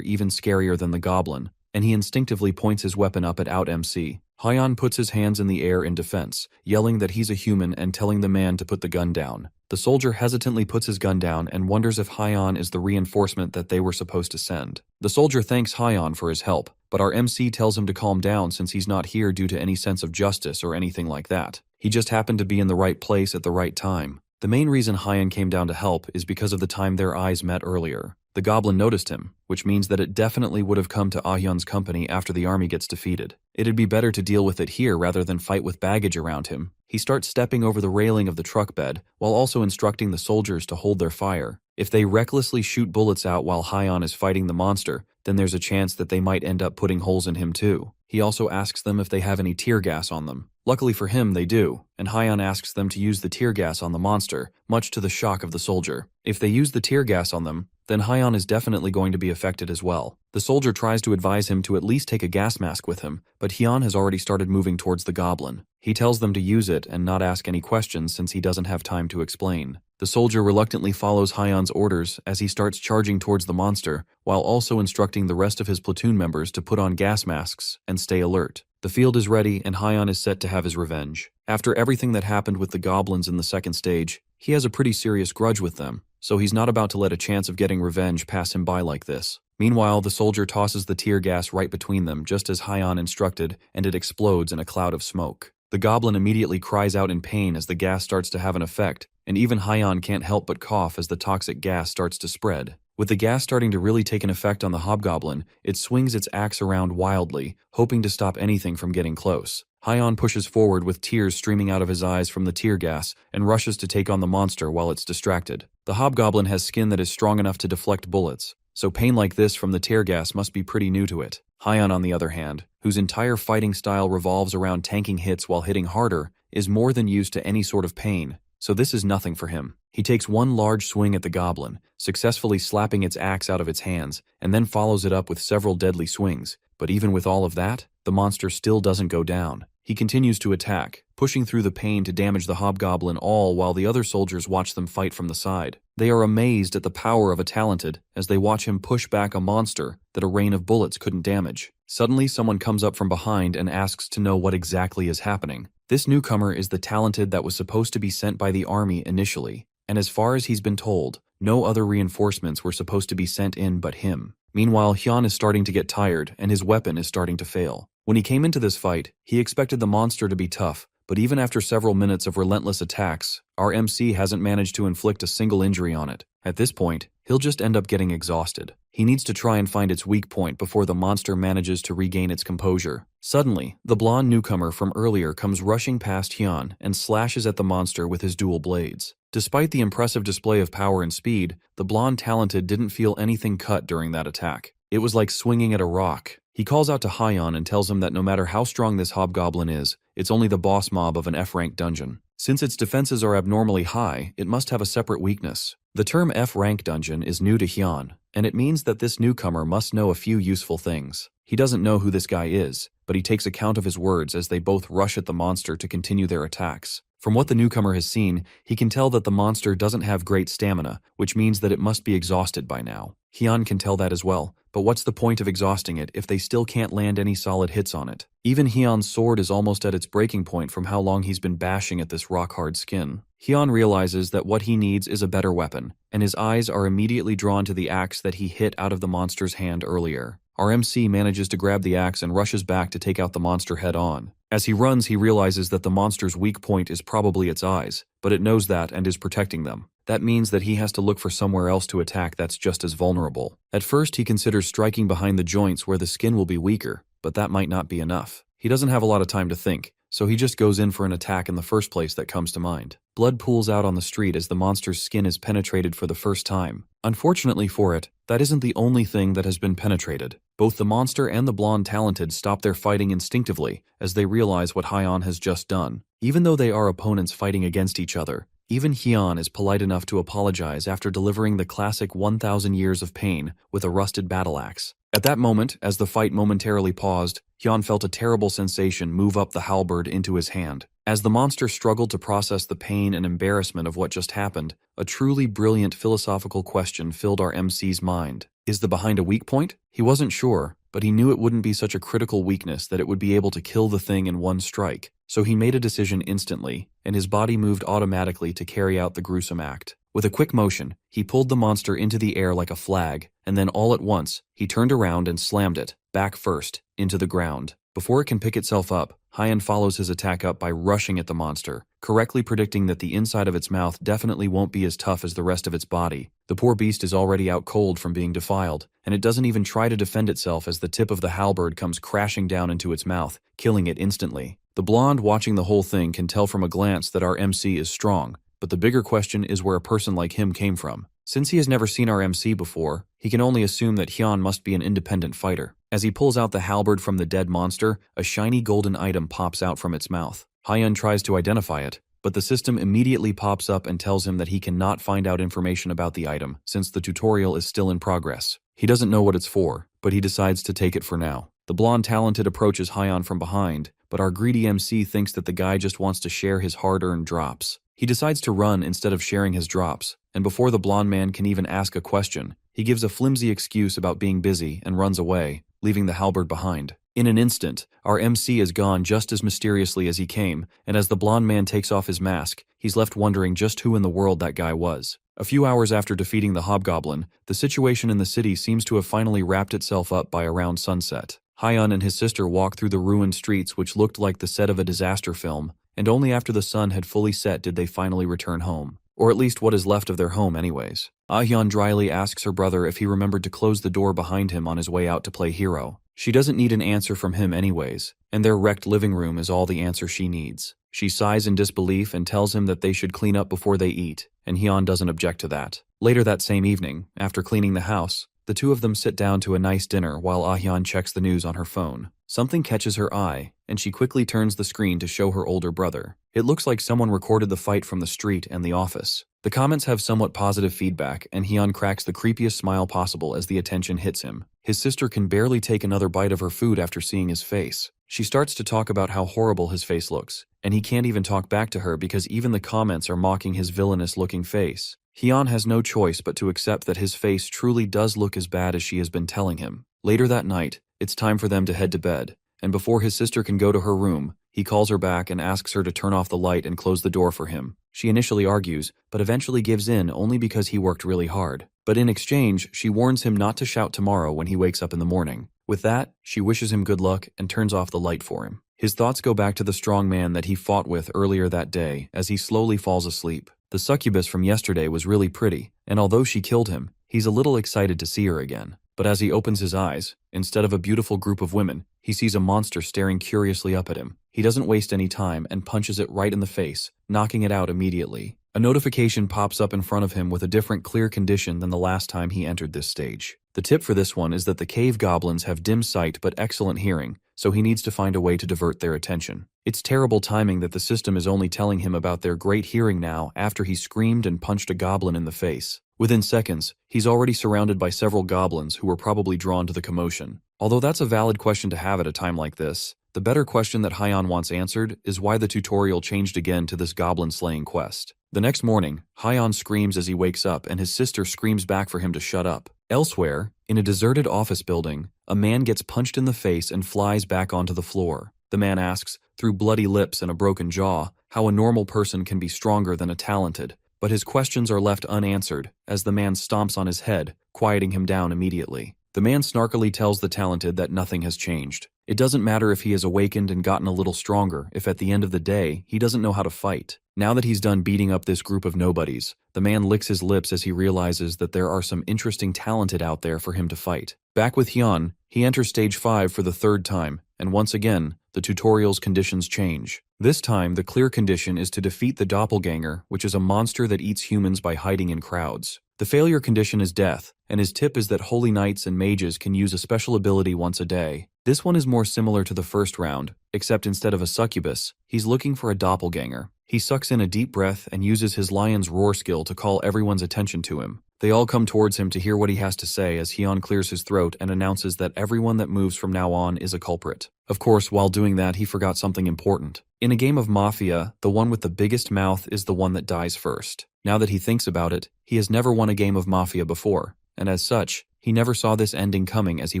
even scarier than the goblin, and he instinctively points his weapon up at opmc. Hyan puts his hands in the air in defense, yelling that he's a human and telling the man to put the gun down. The soldier hesitantly puts his gun down and wonders if Hyan is the reinforcement that they were supposed to send. The soldier thanks Hyan for his help, but our MC tells him to calm down since he's not here due to any sense of justice or anything like that. He just happened to be in the right place at the right time. The main reason Hyan came down to help is because of the time their eyes met earlier. The goblin noticed him, which means that it definitely would have come to Ahyeon's company after the army gets defeated. It'd be better to deal with it here rather than fight with baggage around him. He starts stepping over the railing of the truck bed, while also instructing the soldiers to hold their fire. If they recklessly shoot bullets out while Hyan is fighting the monster, then there's a chance that they might end up putting holes in him too. He also asks them if they have any tear gas on them. Luckily for him, they do, and Hyan asks them to use the tear gas on the monster, much to the shock of the soldier. If they use the tear gas on them, then Hyan is definitely going to be affected as well. The soldier tries to advise him to at least take a gas mask with him, but Hyan has already started moving towards the goblin. He tells them to use it and not ask any questions since he doesn't have time to explain. The soldier reluctantly follows Hyan's orders as he starts charging towards the monster, while also instructing the rest of his platoon members to put on gas masks and stay alert. The field is ready and Hyan is set to have his revenge. After everything that happened with the goblins in the second stage, he has a pretty serious grudge with them, so he's not about to let a chance of getting revenge pass him by like this. Meanwhile, the soldier tosses the tear gas right between them just as Hyan instructed, and it explodes in a cloud of smoke. The goblin immediately cries out in pain as the gas starts to have an effect, and even Hyan can't help but cough as the toxic gas starts to spread. With the gas starting to really take an effect on the hobgoblin, it swings its axe around wildly, hoping to stop anything from getting close. Hyan pushes forward with tears streaming out of his eyes from the tear gas and rushes to take on the monster while it's distracted. The hobgoblin has skin that is strong enough to deflect bullets, so pain like this from the tear gas must be pretty new to it. Hyan, on the other hand, whose entire fighting style revolves around tanking hits while hitting harder, is more than used to any sort of pain, so this is nothing for him. He takes one large swing at the goblin, successfully slapping its axe out of its hands, and then follows it up with several deadly swings. But even with all of that, the monster still doesn't go down. He continues to attack, pushing through the pain to damage the hobgoblin, all while the other soldiers watch them fight from the side. They are amazed at the power of a talented as they watch him push back a monster that a rain of bullets couldn't damage. Suddenly, someone comes up from behind and asks to know what exactly is happening. This newcomer is the talented that was supposed to be sent by the army initially, and as far as he's been told, no other reinforcements were supposed to be sent in but him. Meanwhile, Hyan is starting to get tired and his weapon is starting to fail. When he came into this fight, he expected the monster to be tough, but even after several minutes of relentless attacks, our MC hasn't managed to inflict a single injury on it. At this point, he'll just end up getting exhausted. He needs to try and find its weak point before the monster manages to regain its composure. Suddenly, the blonde newcomer from earlier comes rushing past Hyan and slashes at the monster with his dual blades. Despite the impressive display of power and speed, the blonde talented didn't feel anything cut during that attack. It was like swinging at a rock. He calls out to Hyan and tells him that no matter how strong this hobgoblin is, it's only the boss mob of an F-rank dungeon. Since its defenses are abnormally high, it must have a separate weakness. The term F-rank dungeon is new to Hyan, and it means that this newcomer must know a few useful things. He doesn't know who this guy is, but he takes account of his words as they both rush at the monster to continue their attacks. From what the newcomer has seen, he can tell that the monster doesn't have great stamina, which means that it must be exhausted by now. Hyan can tell that as well, but what's the point of exhausting it if they still can't land any solid hits on it? Even Hyan's sword is almost at its breaking point from how long he's been bashing at this rock-hard skin. Hyan realizes that what he needs is a better weapon, and his eyes are immediately drawn to the axe that he hit out of the monster's hand earlier. Our MC manages to grab the axe and rushes back to take out the monster head-on. As he runs, he realizes that the monster's weak point is probably its eyes, but it knows that and is protecting them. That means that he has to look for somewhere else to attack that's just as vulnerable. At first, he considers striking behind the joints where the skin will be weaker, but that might not be enough. He doesn't have a lot of time to think, so he just goes in for an attack in the first place that comes to mind. Blood pools out on the street as the monster's skin is penetrated for the first time. Unfortunately for it, that isn't the only thing that has been penetrated. Both the monster and the blonde talented stop their fighting instinctively as they realize what Hyon has just done. Even though they are opponents fighting against each other, even Hyon is polite enough to apologize after delivering the classic 1,000 years of pain with a rusted battle axe. At that moment, as the fight momentarily paused, Hyon felt a terrible sensation move up the halberd into his hand. As the monster struggled to process the pain and embarrassment of what just happened, a truly brilliant philosophical question filled our MC's mind. Is the behind a weak point? He wasn't sure, but he knew it wouldn't be such a critical weakness that it would be able to kill the thing in one strike. So he made a decision instantly, and his body moved automatically to carry out the gruesome act. With a quick motion, he pulled the monster into the air like a flag, and then all at once, he turned around and slammed it, back first, into the ground. Before it can pick itself up, Hyon follows his attack up by rushing at the monster, correctly predicting that the inside of its mouth definitely won't be as tough as the rest of its body. The poor beast is already out cold from being defiled, and it doesn't even try to defend itself as the tip of the halberd comes crashing down into its mouth, killing it instantly. The blonde watching the whole thing can tell from a glance that our MC is strong, but the bigger question is where a person like him came from. Since he has never seen our MC before, he can only assume that Hyon must be an independent fighter. As he pulls out the halberd from the dead monster, a shiny golden item pops out from its mouth. Hyon tries to identify it, but the system immediately pops up and tells him that he cannot find out information about the item since the tutorial is still in progress. He doesn't know what it's for, but he decides to take it for now. The blonde talented approaches Hyon from behind, but our greedy MC thinks that the guy just wants to share his hard-earned drops. He decides to run instead of sharing his drops, and before the blonde man can even ask a question, he gives a flimsy excuse about being busy and runs away, leaving the halberd behind. In an instant, our MC is gone just as mysteriously as he came, and as the blonde man takes off his mask, he's left wondering just who in the world that guy was. A few hours after defeating the hobgoblin, the situation in the city seems to have finally wrapped itself up by around sunset. Hyon and his sister walk through the ruined streets which looked like the set of a disaster film, and only after the sun had fully set did they finally return home. Or at least what is left of their home anyways. Hyon dryly asks her brother if he remembered to close the door behind him on his way out to play hero. She doesn't need an answer from him anyways, and their wrecked living room is all the answer she needs. She sighs in disbelief and tells him that they should clean up before they eat, and Hyon doesn't object to that. Later that same evening, after cleaning the house, the two of them sit down to a nice dinner while Hyon checks the news on her phone. Something catches her eye, and she quickly turns the screen to show her older brother. It looks like someone recorded the fight from the street and the office. The comments have somewhat positive feedback, and Hyon cracks the creepiest smile possible as the attention hits him. His sister can barely take another bite of her food after seeing his face. She starts to talk about how horrible his face looks, and he can't even talk back to her because even the comments are mocking his villainous-looking face. Hyon has no choice but to accept that his face truly does look as bad as she has been telling him. Later that night, it's time for them to head to bed, and before his sister can go to her room, he calls her back and asks her to turn off the light and close the door for him. She initially argues, but eventually gives in only because he worked really hard. But in exchange, she warns him not to shout tomorrow when he wakes up in the morning. With that, she wishes him good luck and turns off the light for him. His thoughts go back to the strong man that he fought with earlier that day as he slowly falls asleep. The succubus from yesterday was really pretty, and although she killed him, he's a little excited to see her again. But as he opens his eyes, instead of a beautiful group of women, he sees a monster staring curiously up at him. He doesn't waste any time and punches it right in the face, knocking it out immediately. A notification pops up in front of him with a different clear condition than the last time he entered this stage. The tip for this one is that the cave goblins have dim sight but excellent hearing, so he needs to find a way to divert their attention. It's terrible timing that the system is only telling him about their great hearing now after he screamed and punched a goblin in the face. Within seconds, he's already surrounded by several goblins who were probably drawn to the commotion. Although that's a valid question to have at a time like this, the better question that Hyon wants answered is why the tutorial changed again to this goblin-slaying quest. The next morning, Hyon screams as he wakes up and his sister screams back for him to shut up. Elsewhere, in a deserted office building, a man gets punched in the face and flies back onto the floor. The man asks, through bloody lips and a broken jaw, how a normal person can be stronger than a talented, but his questions are left unanswered as the man stomps on his head, quieting him down immediately. The man snarkily tells the talented that nothing has changed. It doesn't matter if he has awakened and gotten a little stronger if at the end of the day he doesn't know how to fight. Now that he's done beating up this group of nobodies, the man licks his lips as he realizes that there are some interesting talented out there for him to fight. Back with Hyon, he enters stage 5 for the third time, and once again, the tutorial's conditions change. This time, the clear condition is to defeat the doppelganger, which is a monster that eats humans by hiding in crowds. The failure condition is death, and his tip is that holy knights and mages can use a special ability once a day. This one is more similar to the first round, except instead of a succubus, he's looking for a doppelganger. He sucks in a deep breath and uses his lion's roar skill to call everyone's attention to him. They all come towards him to hear what he has to say as Hyun clears his throat and announces that everyone that moves from now on is a culprit. Of course, while doing that, he forgot something important. In a game of Mafia, the one with the biggest mouth is the one that dies first. Now that he thinks about it, he has never won a game of Mafia before, and as such, he never saw this ending coming as he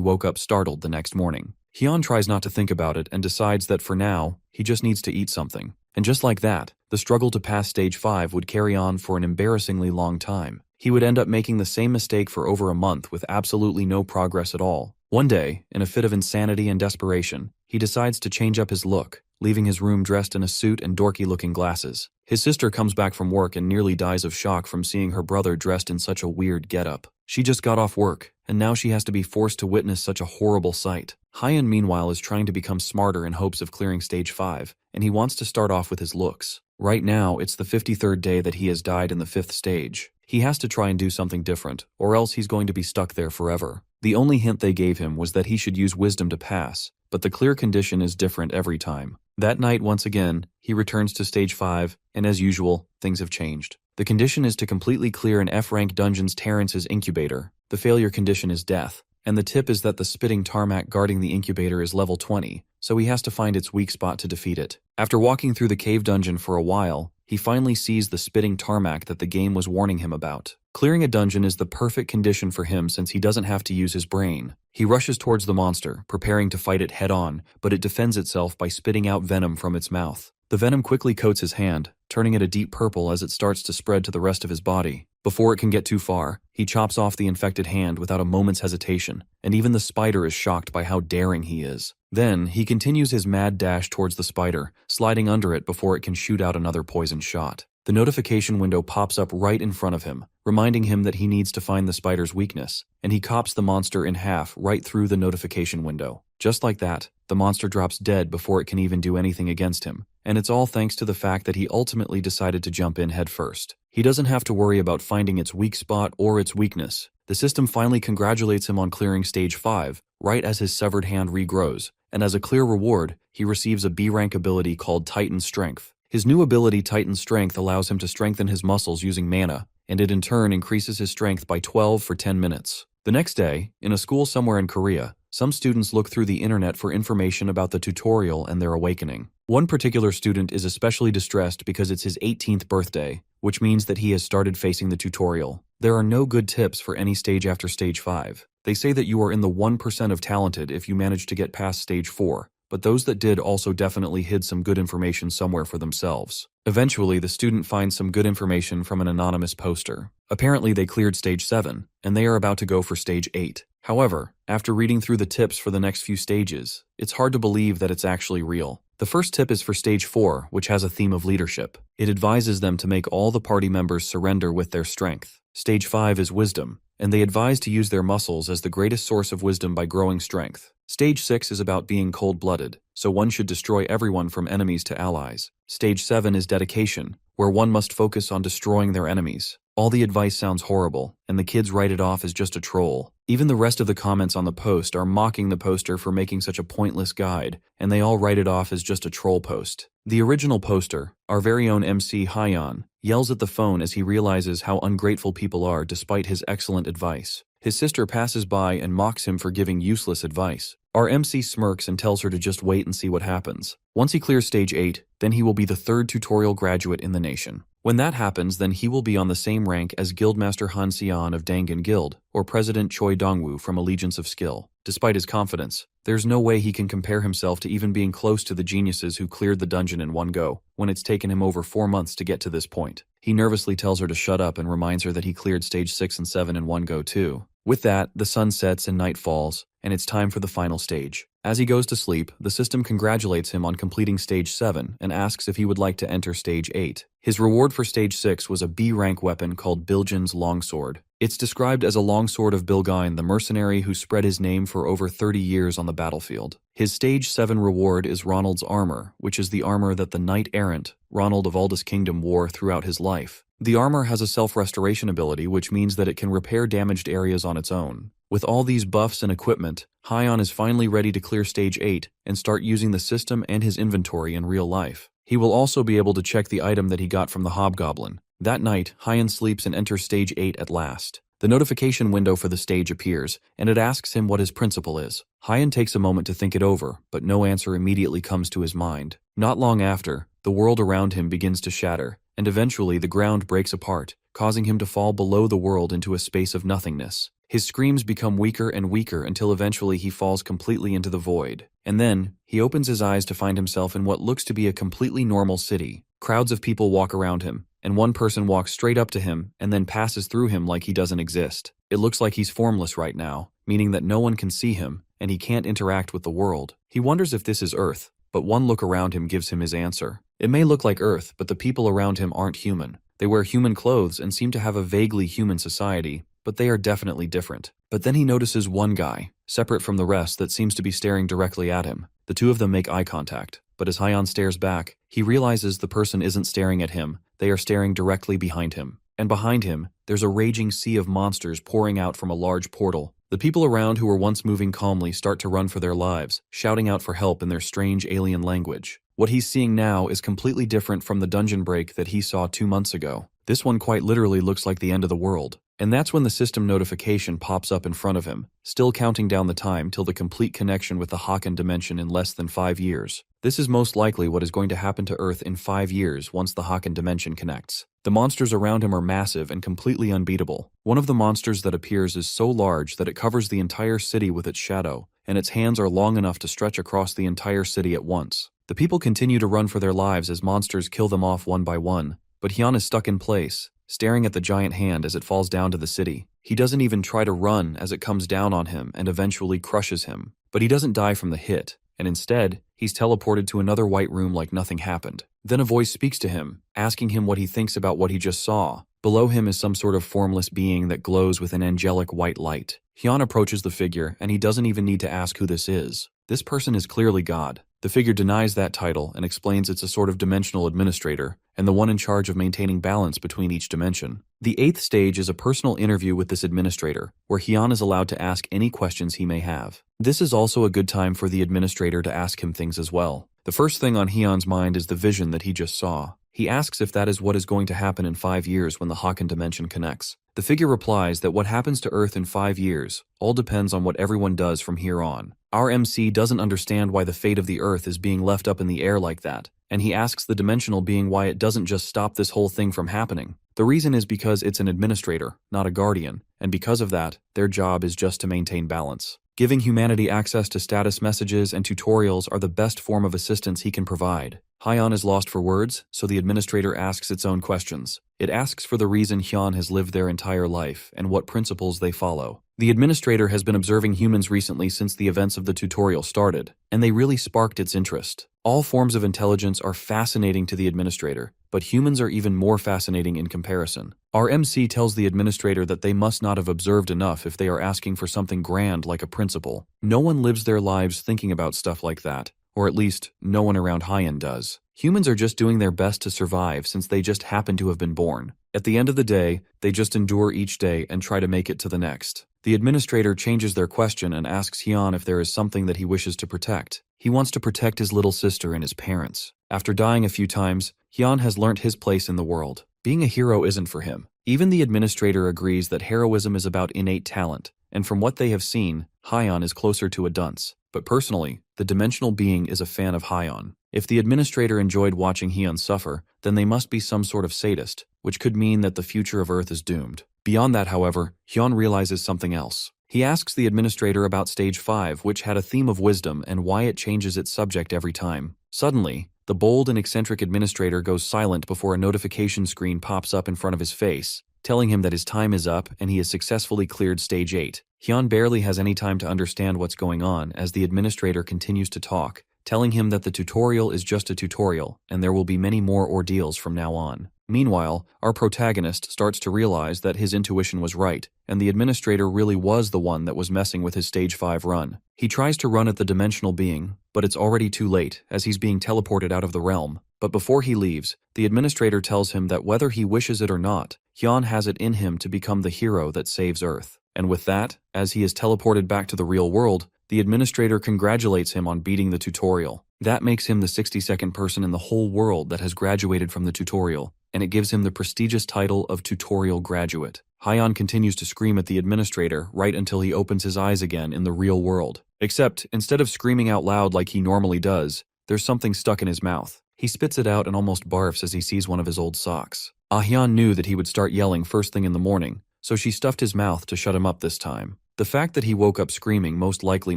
woke up startled the next morning. Hyun tries not to think about it and decides that for now, he just needs to eat something. And just like that, the struggle to pass stage 5 would carry on for an embarrassingly long time. He would end up making the same mistake for over a month with absolutely no progress at all. One day, in a fit of insanity and desperation, he decides to change up his look, leaving his room dressed in a suit and dorky-looking glasses. His sister comes back from work and nearly dies of shock from seeing her brother dressed in such a weird getup. She just got off work, and now she has to be forced to witness such a horrible sight. Hyun, meanwhile, is trying to become smarter in hopes of clearing stage 5, and he wants to start off with his looks. Right now, it's the 53rd day that he has died in the 5th stage. He has to try and do something different, or else he's going to be stuck there forever. The only hint they gave him was that he should use wisdom to pass, but the clear condition is different every time. That night, once again, he returns to stage 5, and as usual, things have changed. The condition is to completely clear an F-rank dungeon's Terrence's incubator. The failure condition is death, and the tip is that the spitting tarmac guarding the incubator is level 20, so he has to find its weak spot to defeat it. After walking through the cave dungeon for a while, he finally sees the spitting tarmac that the game was warning him about. Clearing a dungeon is the perfect condition for him since he doesn't have to use his brain. He rushes towards the monster, preparing to fight it head-on, but it defends itself by spitting out venom from its mouth. The venom quickly coats his hand, turning it a deep purple as it starts to spread to the rest of his body. Before it can get too far, he chops off the infected hand without a moment's hesitation, and even the spider is shocked by how daring he is. Then, he continues his mad dash towards the spider, sliding under it before it can shoot out another poison shot. The notification window pops up right in front of him, reminding him that he needs to find the spider's weakness, and he cops the monster in half right through the notification window. Just like that, the monster drops dead before it can even do anything against him, and it's all thanks to the fact that he ultimately decided to jump in headfirst. He doesn't have to worry about finding its weak spot or its weakness. The system finally congratulates him on clearing stage 5, right as his severed hand regrows, and as a clear reward, he receives a B-rank ability called Titan Strength. His new ability, Titan Strength, allows him to strengthen his muscles using mana, and it in turn increases his strength by 12 for 10 minutes. The next day, in a school somewhere in Korea, some students look through the internet for information about the tutorial and their awakening. One particular student is especially distressed because it's his 18th birthday, which means that he has started facing the tutorial. There are no good tips for any stage after stage 5. They say that you are in the 1% of talented if you manage to get past stage 4, but those that did also definitely hid some good information somewhere for themselves. Eventually, the student finds some good information from an anonymous poster. Apparently, they cleared stage 7, and they are about to go for stage 8. However, after reading through the tips for the next few stages, it's hard to believe that it's actually real. The first tip is for stage 4, which has a theme of leadership. It advises them to make all the party members surrender with their strength. Stage 5 is wisdom, and they advise to use their muscles as the greatest source of wisdom by growing strength. Stage 6 is about being cold-blooded, so one should destroy everyone from enemies to allies. Stage 7 is dedication, where one must focus on destroying their enemies. All the advice sounds horrible, and the kids write it off as just a troll. Even the rest of the comments on the post are mocking the poster for making such a pointless guide, and they all write it off as just a troll post. The original poster, our very own MC Hyun, yells at the phone as he realizes how ungrateful people are despite his excellent advice. His sister passes by and mocks him for giving useless advice. Our MC smirks and tells her to just wait and see what happens. Once he clears stage 8, then he will be the 3rd tutorial graduate in the nation. When that happens, then he will be on the same rank as Guildmaster Han Seon of Dangan Guild, or President Choi Dongwoo from Allegiance of Skill. Despite his confidence, there's no way he can compare himself to even being close to the geniuses who cleared the dungeon in one go, when it's taken him over 4 months to get to this point. He nervously tells her to shut up and reminds her that he cleared stage 6 and 7 in one go too. With that, the sun sets and night falls, and it's time for the final stage. As he goes to sleep, the system congratulates him on completing stage 7 and asks if he would like to enter stage 8. His reward for stage 6 was a B-rank weapon called Biljin's Longsword. It's described as a longsword of Bilgain, the mercenary who spread his name for over 30 years on the battlefield. His Stage 7 reward is Ronald's armor, which is the armor that the knight-errant, Ronald of Aldous Kingdom, wore throughout his life. The armor has a self-restoration ability, which means that it can repair damaged areas on its own. With all these buffs and equipment, Hyon is finally ready to clear Stage 8 and start using the system and his inventory in real life. He will also be able to check the item that he got from the hobgoblin. That night, Hyon sleeps and enters Stage 8 at last. The notification window for the stage appears, and it asks him what his principle is. Hyon takes a moment to think it over, but no answer immediately comes to his mind. Not long after, the world around him begins to shatter, and eventually the ground breaks apart, causing him to fall below the world into a space of nothingness. His screams become weaker and weaker until eventually he falls completely into the void. And then, he opens his eyes to find himself in what looks to be a completely normal city. Crowds of people walk around him, and one person walks straight up to him and then passes through him like he doesn't exist. It looks like he's formless right now, meaning that no one can see him, and he can't interact with the world. He wonders if this is Earth, but one look around him gives him his answer. It may look like Earth, but the people around him aren't human. They wear human clothes and seem to have a vaguely human society, but they are definitely different. But then he notices one guy, separate from the rest, that seems to be staring directly at him. The two of them make eye contact, but as Hyon stares back, he realizes the person isn't staring at him, they are staring directly behind him. And behind him, there's a raging sea of monsters pouring out from a large portal. The people around who were once moving calmly start to run for their lives, shouting out for help in their strange alien language. What he's seeing now is completely different from the dungeon break that he saw 2 months ago. This one quite literally looks like the end of the world. And that's when the system notification pops up in front of him, still counting down the time till the complete connection with the Haken dimension in less than 5 years. This is most likely what is going to happen to Earth in 5 years once the Haken dimension connects. The monsters around him are massive and completely unbeatable. One of the monsters that appears is so large that it covers the entire city with its shadow, and its hands are long enough to stretch across the entire city at once. The people continue to run for their lives as monsters kill them off one by one, but Hyon is stuck in place, staring at the giant hand as it falls down to the city. He doesn't even try to run as it comes down on him and eventually crushes him. But he doesn't die from the hit, and instead, he's teleported to another white room like nothing happened. Then a voice speaks to him, asking him what he thinks about what he just saw. Below him is some sort of formless being that glows with an angelic white light. Hyon approaches the figure, and he doesn't even need to ask who this is. This person is clearly God. The figure denies that title and explains it's a sort of dimensional administrator, and the one in charge of maintaining balance between each dimension. The 8th stage is a personal interview with this administrator, where Hyon is allowed to ask any questions he may have. This is also a good time for the administrator to ask him things as well. The first thing on Hyon's mind is the vision that he just saw. He asks if that is what is going to happen in 5 years when the Haken dimension connects. The figure replies that what happens to Earth in 5 years all depends on what everyone does from here on. Our MC doesn't understand why the fate of the Earth is being left up in the air like that, and he asks the dimensional being why it doesn't just stop this whole thing from happening. The reason is because it's an administrator, not a guardian, and because of that, their job is just to maintain balance. Giving humanity access to status messages and tutorials are the best form of assistance he can provide. Hyon is lost for words, so the administrator asks its own questions. It asks for the reason Hyon has lived their entire life and what principles they follow. The administrator has been observing humans recently since the events of the tutorial started, and they really sparked its interest. All forms of intelligence are fascinating to the administrator, but humans are even more fascinating in comparison. Our MC tells the administrator that they must not have observed enough if they are asking for something grand like a principle. No one lives their lives thinking about stuff like that, or at least, no one around Hyon does. Humans are just doing their best to survive since they just happen to have been born. At the end of the day, they just endure each day and try to make it to the next. The administrator changes their question and asks Hyon if there is something that he wishes to protect. He wants to protect his little sister and his parents. After dying a few times, Hyon has learnt his place in the world. Being a hero isn't for him. Even the administrator agrees that heroism is about innate talent, and from what they have seen, Hyon is closer to a dunce. But personally, the dimensional being is a fan of Hyon. If the administrator enjoyed watching Hyon suffer, then they must be some sort of sadist, which could mean that the future of Earth is doomed. Beyond that, however, Hyon realizes something else. He asks the administrator about Stage 5, which had a theme of wisdom and why it changes its subject every time. Suddenly, the bold and eccentric administrator goes silent before a notification screen pops up in front of his face, telling him that his time is up and he has successfully cleared Stage 8. Hyon barely has any time to understand what's going on as the administrator continues to talk, telling him that the tutorial is just a tutorial and there will be many more ordeals from now on. Meanwhile, our protagonist starts to realize that his intuition was right, and the administrator really was the one that was messing with his stage 5 run. He tries to run at the dimensional being, but it's already too late, as he's being teleported out of the realm. But before he leaves, the administrator tells him that whether he wishes it or not, Hyun has it in him to become the hero that saves Earth. And with that, as he is teleported back to the real world, the administrator congratulates him on beating the tutorial. That makes him the 62nd person in the whole world that has graduated from the tutorial, and it gives him the prestigious title of tutorial graduate. Hyun continues to scream at the administrator right until he opens his eyes again in the real world. Except, instead of screaming out loud like he normally does, there's something stuck in his mouth. He spits it out and almost barfs as he sees one of his old socks. Hyun knew that he would start yelling first thing in the morning, so she stuffed his mouth to shut him up this time. The fact that he woke up screaming most likely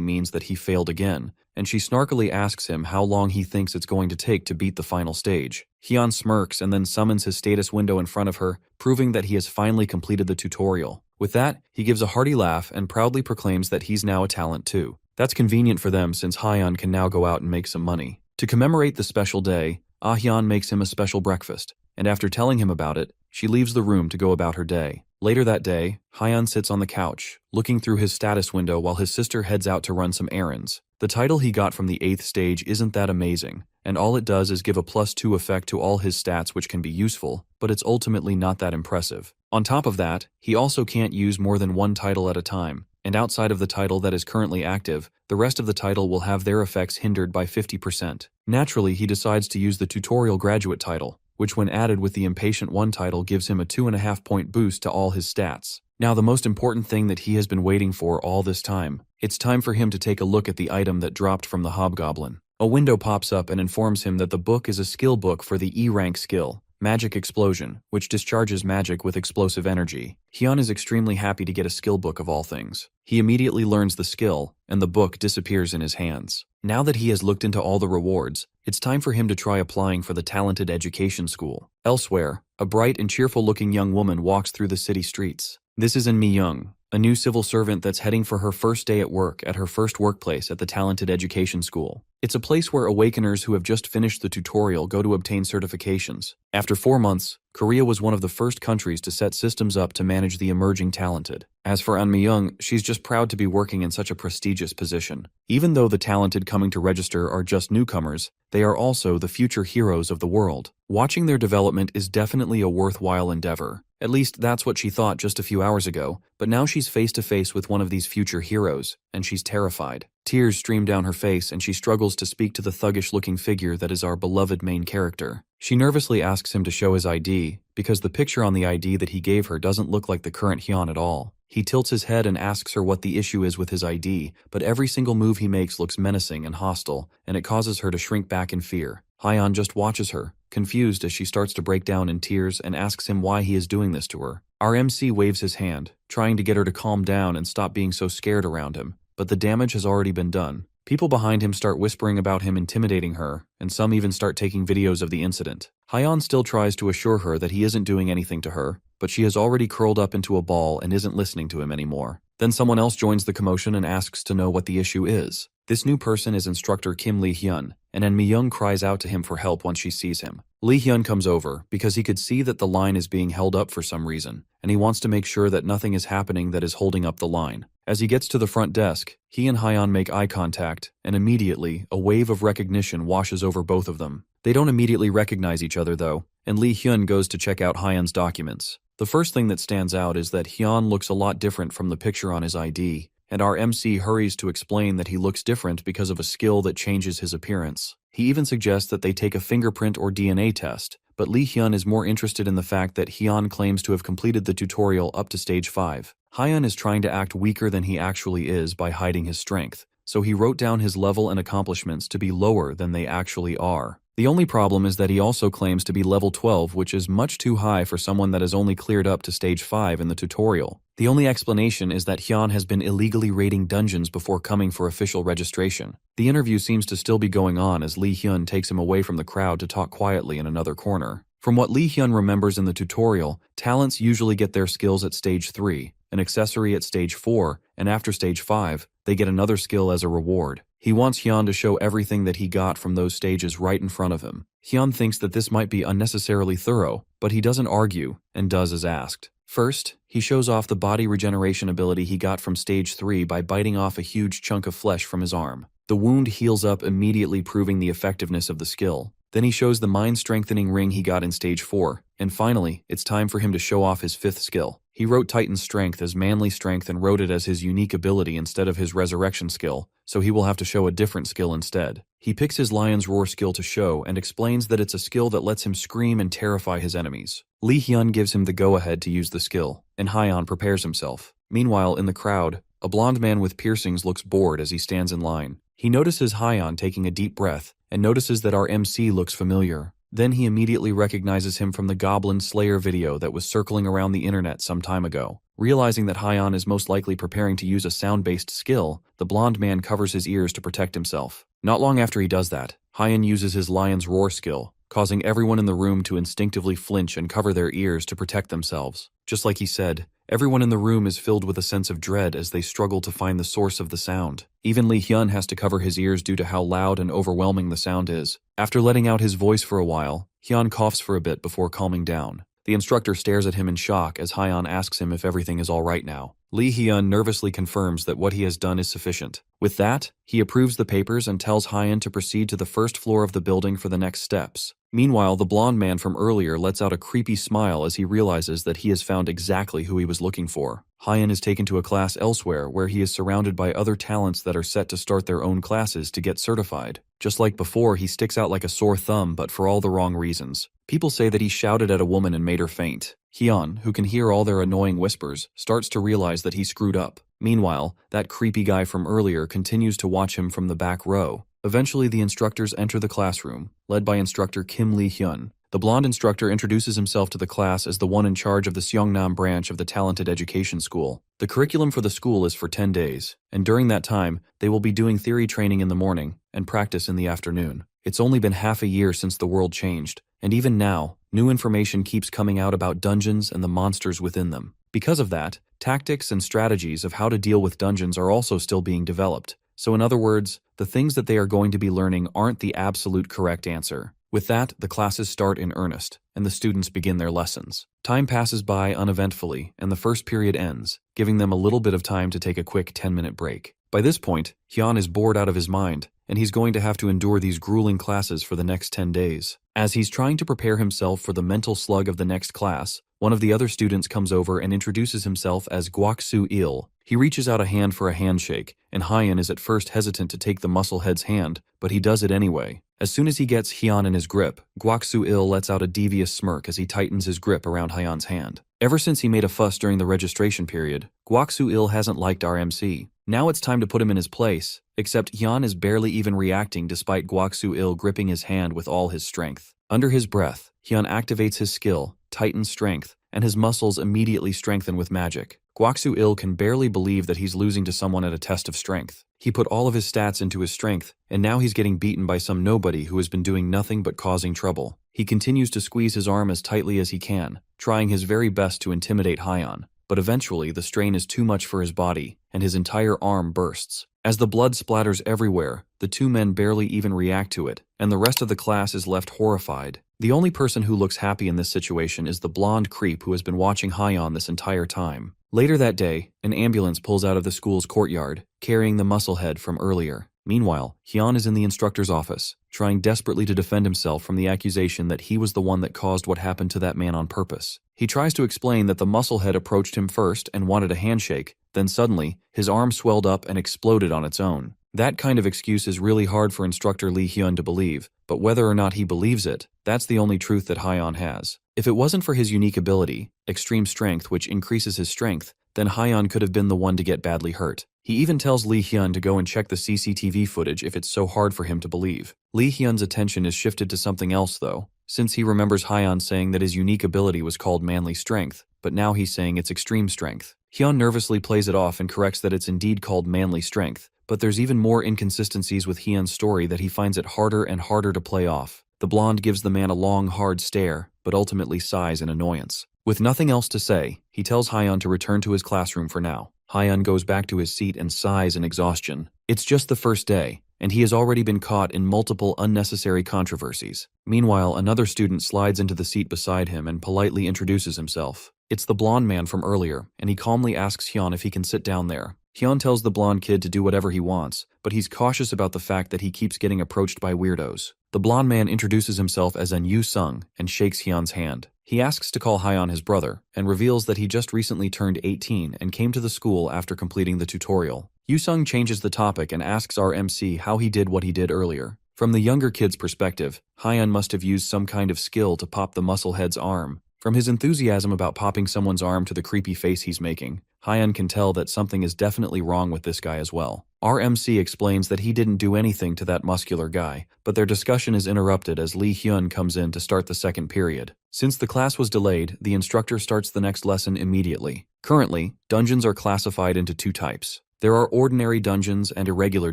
means that he failed again, and she snarkily asks him how long he thinks it's going to take to beat the final stage. Hyun smirks and then summons his status window in front of her, proving that he has finally completed the tutorial. With that, he gives a hearty laugh and proudly proclaims that he's now a talent too. That's convenient for them since Hyun can now go out and make some money. To commemorate the special day, Hyun makes him a special breakfast, and after telling him about it, she leaves the room to go about her day. Later that day, Hyun sits on the couch, looking through his status window while his sister heads out to run some errands. The title he got from the 8th stage isn't that amazing, and all it does is give a +2 effect to all his stats, which can be useful, but it's ultimately not that impressive. On top of that, he also can't use more than one title at a time, and outside of the title that is currently active, the rest of the title will have their effects hindered by 50%. Naturally, he decides to use the tutorial graduate title, which when added with the Impatient 1 title gives him a 2.5 point boost to all his stats. Now the most important thing that he has been waiting for all this time. It's time for him to take a look at the item that dropped from the hobgoblin. A window pops up and informs him that the book is a skill book for the E rank skill, Magic Explosion, which discharges magic with explosive energy. Hyun is extremely happy to get a skill book of all things. He immediately learns the skill, and the book disappears in his hands. Now that he has looked into all the rewards, it's time for him to try applying for the Talented Education School. Elsewhere, a bright and cheerful-looking young woman walks through the city streets. This is Mi Young, a new civil servant that's heading for her first day at work at her first workplace at the Talented Education School. It's a place where awakeners who have just finished the tutorial go to obtain certifications. After 4 months, Korea was one of the first countries to set systems up to manage the emerging talented. As for Mi Young, she's just proud to be working in such a prestigious position. Even though the talented coming to register are just newcomers, they are also the future heroes of the world. Watching their development is definitely a worthwhile endeavor. At least that's what she thought just a few hours ago, but now she's face to face with one of these future heroes, and she's terrified. Tears stream down her face and she struggles to speak to the thuggish-looking figure that is our beloved main character. She nervously asks him to show his ID, because the picture on the ID that he gave her doesn't look like the current Hyun at all. He tilts his head and asks her what the issue is with his ID, but every single move he makes looks menacing and hostile, and it causes her to shrink back in fear. Hyun just watches her, confused as she starts to break down in tears and asks him why he is doing this to her. Our MC waves his hand, trying to get her to calm down and stop being so scared around him, but the damage has already been done. People behind him start whispering about him intimidating her, and some even start taking videos of the incident. Hyun still tries to assure her that he isn't doing anything to her, but she has already curled up into a ball and isn't listening to him anymore. Then someone else joins the commotion and asks to know what the issue is. This new person is instructor Kim Lee-hyun, and Mi Young cries out to him for help once she sees him. Lee-hyun comes over because he could see that the line is being held up for some reason, and he wants to make sure that nothing is happening that is holding up the line. As he gets to the front desk, he and Hyun make eye contact, and immediately, a wave of recognition washes over both of them. They don't immediately recognize each other though, and Lee-hyun goes to check out Hyun's documents. The first thing that stands out is that Hyun looks a lot different from the picture on his ID, and our MC hurries to explain that he looks different because of a skill that changes his appearance. He even suggests that they take a fingerprint or DNA test, but Lee-hyun is more interested in the fact that Hyun claims to have completed the tutorial up to stage 5. Hyun is trying to act weaker than he actually is by hiding his strength, so he wrote down his level and accomplishments to be lower than they actually are. The only problem is that he also claims to be level 12, which is much too high for someone that has only cleared up to stage 5 in the tutorial. The only explanation is that Hyun has been illegally raiding dungeons before coming for official registration. The interview seems to still be going on as Lee-hyun takes him away from the crowd to talk quietly in another corner. From what Lee-hyun remembers in the tutorial, talents usually get their skills at stage 3, an accessory at stage 4, and after stage 5, they get another skill as a reward. He wants Hyun to show everything that he got from those stages right in front of him. Hyun thinks that this might be unnecessarily thorough, but he doesn't argue and does as asked. First, he shows off the body regeneration ability he got from stage 3 by biting off a huge chunk of flesh from his arm. The wound heals up immediately, proving the effectiveness of the skill. Then he shows the mind-strengthening ring he got in stage 4, and finally, it's time for him to show off his 5th skill. He wrote Titan's Strength as manly strength and wrote it as his unique ability instead of his resurrection skill, so he will have to show a different skill instead. He picks his Lion's Roar skill to show and explains that it's a skill that lets him scream and terrify his enemies. Lee Hyun gives him the go-ahead to use the skill, and Hyun prepares himself. Meanwhile, in the crowd, a blonde man with piercings looks bored as he stands in line. He notices Hyun taking a deep breath and notices that our MC looks familiar. Then he immediately recognizes him from the Goblin Slayer video that was circling around the internet some time ago. Realizing that Hyun is most likely preparing to use a sound-based skill, the blonde man covers his ears to protect himself. Not long after he does that, Hyun uses his Lion's Roar skill, causing everyone in the room to instinctively flinch and cover their ears to protect themselves. Just like he said, everyone in the room is filled with a sense of dread as they struggle to find the source of the sound. Even Lee Hyun has to cover his ears due to how loud and overwhelming the sound is. After letting out his voice for a while, Hyun coughs for a bit before calming down. The instructor stares at him in shock as Hyun asks him if everything is all right now. Lee Hyun nervously confirms that what he has done is sufficient. With that, he approves the papers and tells Hyun to proceed to the first floor of the building for the next steps. Meanwhile, the blonde man from earlier lets out a creepy smile as he realizes that he has found exactly who he was looking for. Hyun is taken to a class elsewhere where he is surrounded by other talents that are set to start their own classes to get certified. Just like before, he sticks out like a sore thumb, but for all the wrong reasons. People say that he shouted at a woman and made her faint. Hyun, who can hear all their annoying whispers, starts to realize that he screwed up. Meanwhile, that creepy guy from earlier continues to watch him from the back row. Eventually, the instructors enter the classroom, led by instructor Kim Lee Hyun. The blonde instructor introduces himself to the class as the one in charge of the Seongnam branch of the Talented Education School. The curriculum for the school is for 10 days, and during that time, they will be doing theory training in the morning and practice in the afternoon. It's only been half a year since the world changed, and even now, new information keeps coming out about dungeons and the monsters within them. Because of that, tactics and strategies of how to deal with dungeons are also still being developed. So in other words, the things that they are going to be learning aren't the absolute correct answer. With that, the classes start in earnest, and the students begin their lessons. Time passes by uneventfully, and the first period ends, giving them a little bit of time to take a quick 10-minute break. By this point, Hyun is bored out of his mind, and he's going to have to endure these grueling classes for the next 10 days. As he's trying to prepare himself for the mental slug of the next class, one of the other students comes over and introduces himself as Gwaksu-il. He reaches out a hand for a handshake, and Hyun is at first hesitant to take the musclehead's hand, but he does it anyway. As soon as he gets Hyun in his grip, Gwaksu-il lets out a devious smirk as he tightens his grip around Hyun's hand. Ever since he made a fuss during the registration period, Gwaksu-il hasn't liked our MC. Now it's time to put him in his place, except Hyun is barely even reacting despite Gwaksu-il gripping his hand with all his strength. Under his breath, Hyun activates his skill, Titan's Strength, and his muscles immediately strengthen with magic. Gwaksu-il can barely believe that he's losing to someone at a test of strength. He put all of his stats into his strength, and now he's getting beaten by some nobody who has been doing nothing but causing trouble. He continues to squeeze his arm as tightly as he can, trying his very best to intimidate Hyun. But eventually, the strain is too much for his body, and his entire arm bursts. As the blood splatters everywhere, the two men barely even react to it, and the rest of the class is left horrified. The only person who looks happy in this situation is the blonde creep who has been watching Hyun this entire time. Later that day, an ambulance pulls out of the school's courtyard, carrying the musclehead from earlier. Meanwhile, Hyun is in the instructor's office, trying desperately to defend himself from the accusation that he was the one that caused what happened to that man on purpose. He tries to explain that the musclehead approached him first and wanted a handshake, then suddenly, his arm swelled up and exploded on its own. That kind of excuse is really hard for instructor Lee Hyun to believe, but whether or not he believes it, that's the only truth that Hyun has. If it wasn't for his unique ability, extreme strength, which increases his strength, then Hyun could have been the one to get badly hurt. He even tells Lee Hyun to go and check the CCTV footage if it's so hard for him to believe. Lee Hyun's attention is shifted to something else though, since he remembers Hyun saying that his unique ability was called manly strength, but now he's saying it's extreme strength. Hyun nervously plays it off and corrects that it's indeed called manly strength, but there's even more inconsistencies with Hyun's story that he finds it harder and harder to play off. The blonde gives the man a long, hard stare, but ultimately sighs in annoyance. With nothing else to say, he tells Hyun to return to his classroom for now. Hyun goes back to his seat and sighs in exhaustion. It's just the first day, and he has already been caught in multiple unnecessary controversies. Meanwhile, another student slides into the seat beside him and politely introduces himself. It's the blonde man from earlier, and he calmly asks Hyun if he can sit down there. Hyun tells the blonde kid to do whatever he wants, but he's cautious about the fact that he keeps getting approached by weirdos. The blonde man introduces himself as an Yu-sung and shakes Hyun's hand. He asks to call Hyun his brother, and reveals that he just recently turned 18 and came to the school after completing the tutorial. Yu-sung changes the topic and asks our MC how he did what he did earlier. From the younger kid's perspective, Hyun must have used some kind of skill to pop the musclehead's arm. From his enthusiasm about popping someone's arm to the creepy face he's making, Hyun can tell that something is definitely wrong with this guy as well. Our MC explains that he didn't do anything to that muscular guy, but their discussion is interrupted as Lee Hyun comes in to start the second period. Since the class was delayed, the instructor starts the next lesson immediately. Currently, dungeons are classified into two types. There are ordinary dungeons and irregular